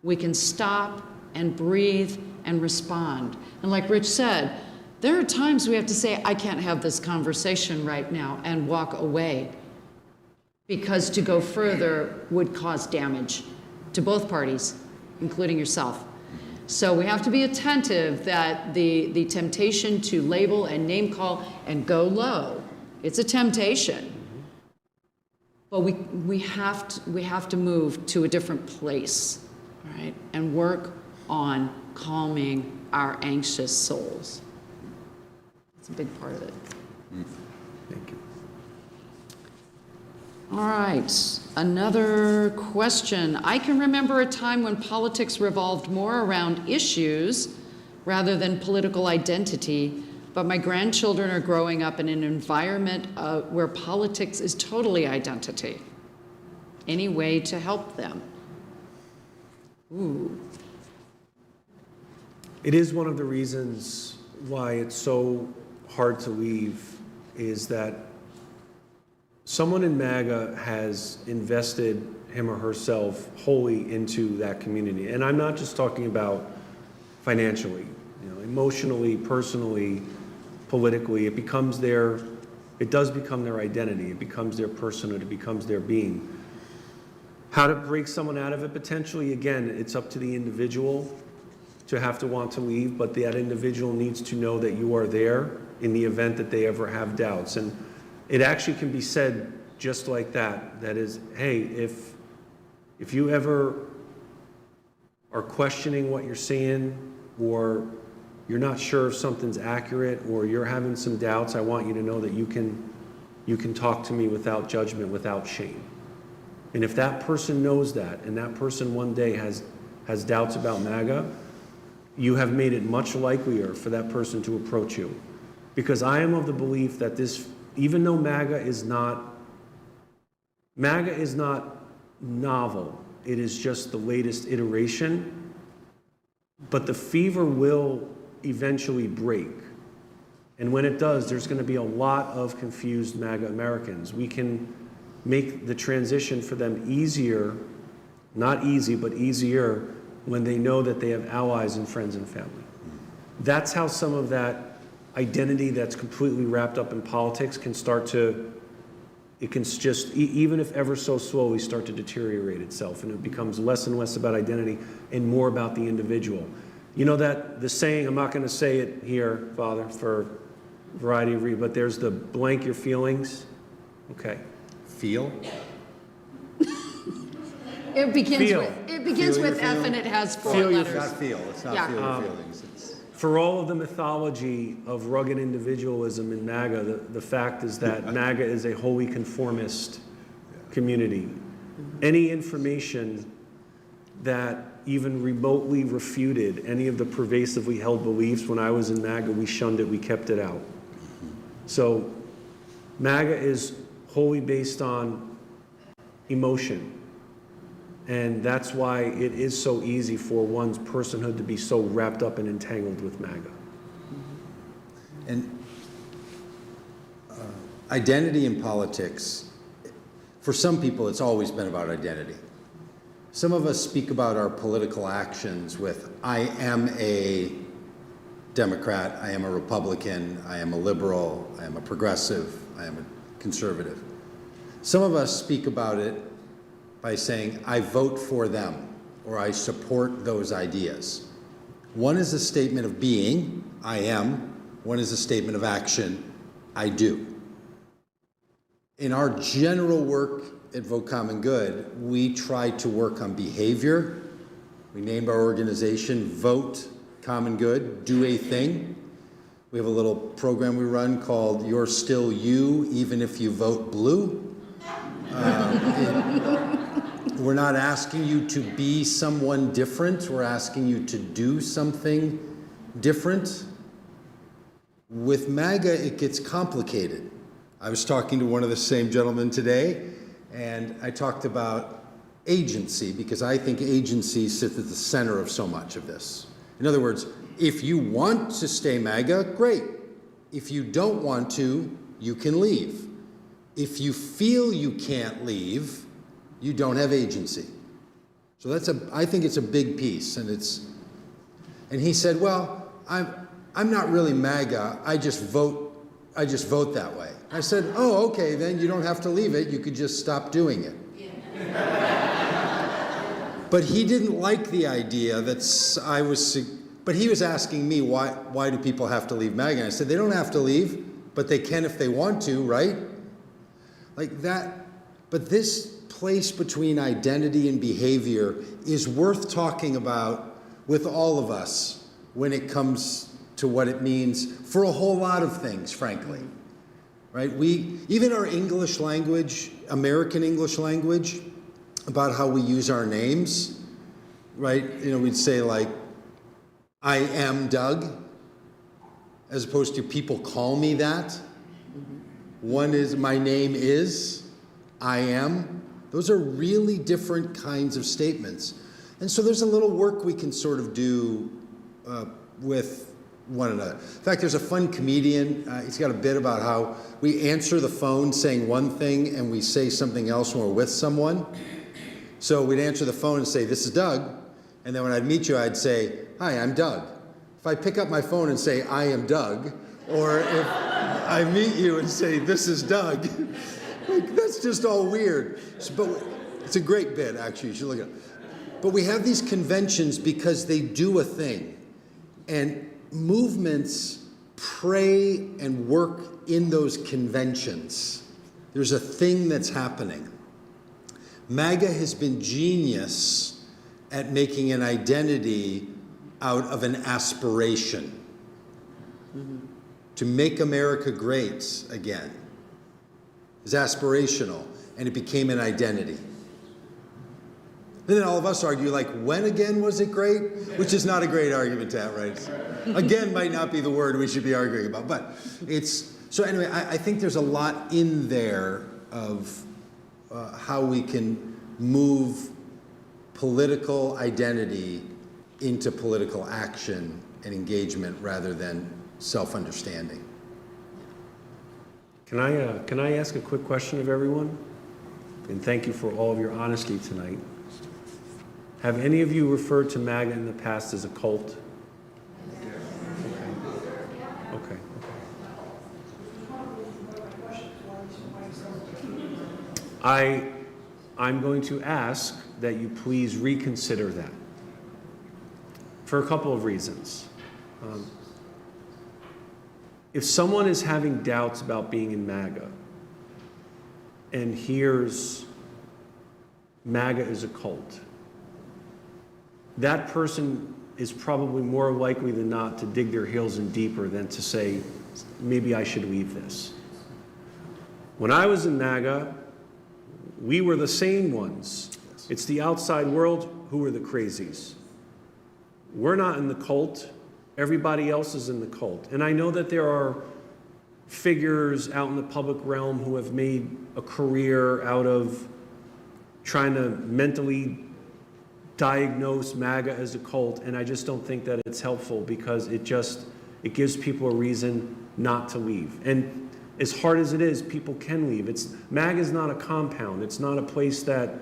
We can stop and breathe and respond. And like Rich said, there are times we have to say, I can't have this conversation right now, and walk away, because to go further would cause damage to both parties, including yourself. So we have to be attentive that the temptation to label and name call and go low, it's a temptation. But we have to move to a different place, right? And work on calming our anxious souls. It's a big part of it. Thank you. All right, another question. I can remember a time when politics revolved more around issues rather than political identity, but my grandchildren are growing up in an environment where politics is totally identity. Any way to help them? Ooh. It is one of the reasons why it's so hard to leave, is that someone in MAGA has invested him or herself wholly into that community. And I'm not just talking about financially, emotionally, personally, politically. It does become their identity. It becomes their personhood. It becomes their being. How to break someone out of it potentially, again, it's up to the individual to have to want to leave, but that individual needs to know that you are there in the event that they ever have doubts. And it actually can be said just like that. That is, hey, if you ever are questioning what you're seeing, or you're not sure if something's accurate, or you're having some doubts, I want you to know that you can talk to me without judgment, without shame. And if that person knows that, and that person one day has doubts about MAGA, you have made it much likelier for that person to approach you. Because I am of the belief that even though MAGA is not novel, it is just the latest iteration, but the fever will eventually break. And when it does, there's going to be a lot of confused MAGA Americans. We can make the transition for them easier, not easy, but easier, when they know that they have allies and friends and family. That's how some of that identity that's completely wrapped up in politics can start to, it can just, even if ever so slowly, start to deteriorate itself, and it becomes less and less about identity and more about the individual. You know that the saying, I'm not going to say it here, Father, for a variety of reasons, but there's the blank your feelings. Okay. Feel? It begins Feel. with F, and it has 4 letters. It's not feel. It's not feel your feelings. For all of the mythology of rugged individualism in MAGA, the fact is that MAGA is a wholly conformist community. Any information that even remotely refuted any of the pervasively held beliefs, when I was in MAGA, we shunned it, we kept it out. So MAGA is wholly based on emotion. And that's why it is so easy for one's personhood to be so wrapped up and entangled with MAGA. And identity in politics, for some people, it's always been about identity. Some of us speak about our political actions with, I am a Democrat, I am a Republican, I am a liberal, I am a progressive, I am a conservative. Some of us speak about it by saying, I vote for them, or I support those ideas. One is a statement of being, I am. One is a statement of action, I do. In our general work at Vote Common Good, we try to work on behavior. We named our organization Vote Common Good, Do a Thing. We have a little program we run called You're Still You, Even If You Vote Blue. We're not asking you to be someone different. We're asking you to do something different. With MAGA, it gets complicated. I was talking to one of the same gentlemen today, and I talked about agency, because I think agency sits at the center of so much of this. In other words, if you want to stay MAGA, great. If you don't want to, you can leave. If you feel you can't leave, you don't have agency. So I think it's a big piece, and he said, well, I'm not really MAGA, I just vote that way. I said, oh, okay, then you don't have to leave it, you could just stop doing it. But he didn't like the idea but he was asking me, why do people have to leave MAGA? And I said, they don't have to leave, but they can if they want to, right? Like that, but this place between identity and behavior is worth talking about with all of us when it comes to what it means for a whole lot of things, frankly, right? Even our English language, American English language, about how we use our names, right? You know, we'd say like, I am Doug, as opposed to people call me that. One is, my name is, I am. Those are really different kinds of statements. And so there's a little work we can sort of do with one another. In fact, there's a fun comedian, he's got a bit about how we answer the phone saying one thing and we say something else when we're with someone. So we'd answer the phone and say, this is Doug. And then when I'd meet you, I'd say, hi, I'm Doug. If I pick up my phone and say, I am Doug, or if I meet you and say, this is Doug, like, that's just all weird. But it's a great bit, actually, you should look at it. But we have these conventions because they do a thing. And movements pray and work in those conventions. There's a thing that's happening. MAGA has been genius at making an identity out of an aspiration. To make America great again is aspirational, and it became an identity. And then all of us argue, like, when again was it great? Which is not a great argument to have, right? Again might not be the word we should be arguing about, but it's, so anyway, I think there's a lot in there of how we can move political identity into political action and engagement rather than self-understanding. Can I ask a quick question of everyone? And thank you for all of your honesty tonight. Have any of you referred to MAGA in the past as a cult? Okay. I'm going to ask that you please reconsider that for a couple of reasons. If someone is having doubts about being in MAGA and hears MAGA is a cult, that person is probably more likely than not to dig their heels in deeper than to say, maybe I should leave this. When I was in MAGA, we were the sane ones. It's the outside world who are the crazies. We're not in the cult. Everybody else is in the cult. And I know that there are figures out in the public realm who have made a career out of trying to mentally diagnose MAGA as a cult, and I just don't think that it's helpful because it gives people a reason not to leave. And as hard as it is, people can leave. MAGA is not a compound. It's not a place that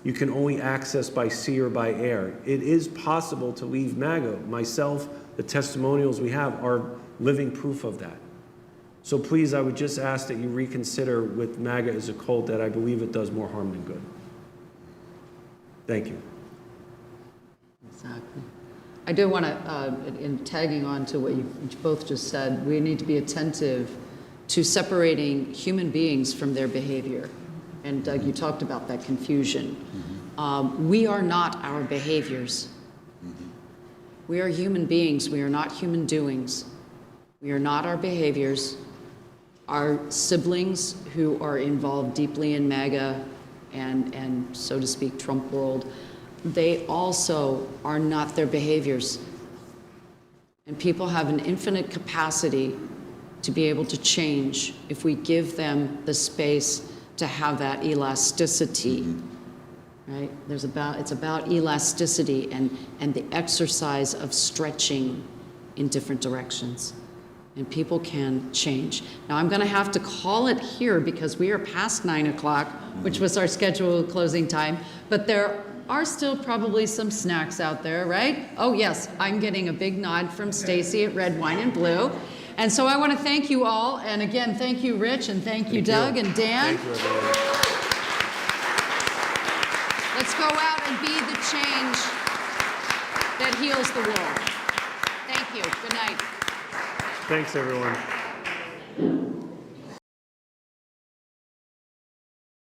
you can only access by sea or by air. It is possible to leave MAGA. Myself, the testimonials we have are living proof of that. So please, I would just ask that you reconsider with MAGA as a cult, that I believe it does more harm than good. Thank you. Exactly. I do want to, in tagging on to what you both just said, we need to be attentive to separating human beings from their behavior. And Doug, you talked about that confusion. We are not our behaviors. We are human beings. We are not human doings. We are not our behaviors. Our siblings who are involved deeply in MAGA and so to speak, Trump world, they also are not their behaviors. And people have an infinite capacity to be able to change if we give them the space to have that elasticity, right? It's about elasticity and the exercise of stretching in different directions. and people can change. Now I'm going to have to call it here because we are past 9 o'clock, which was our scheduled closing time, but there are still probably some snacks out there, right? Oh yes, I'm getting a big nod from Stacy at Red Wine and Blue. And so I want to thank you all, and again, thank you, Rich, and thank you, Doug and Dan. Thank you, everybody. Let's go out and be the change that heals the world. Thank you. Good night. Thanks, everyone.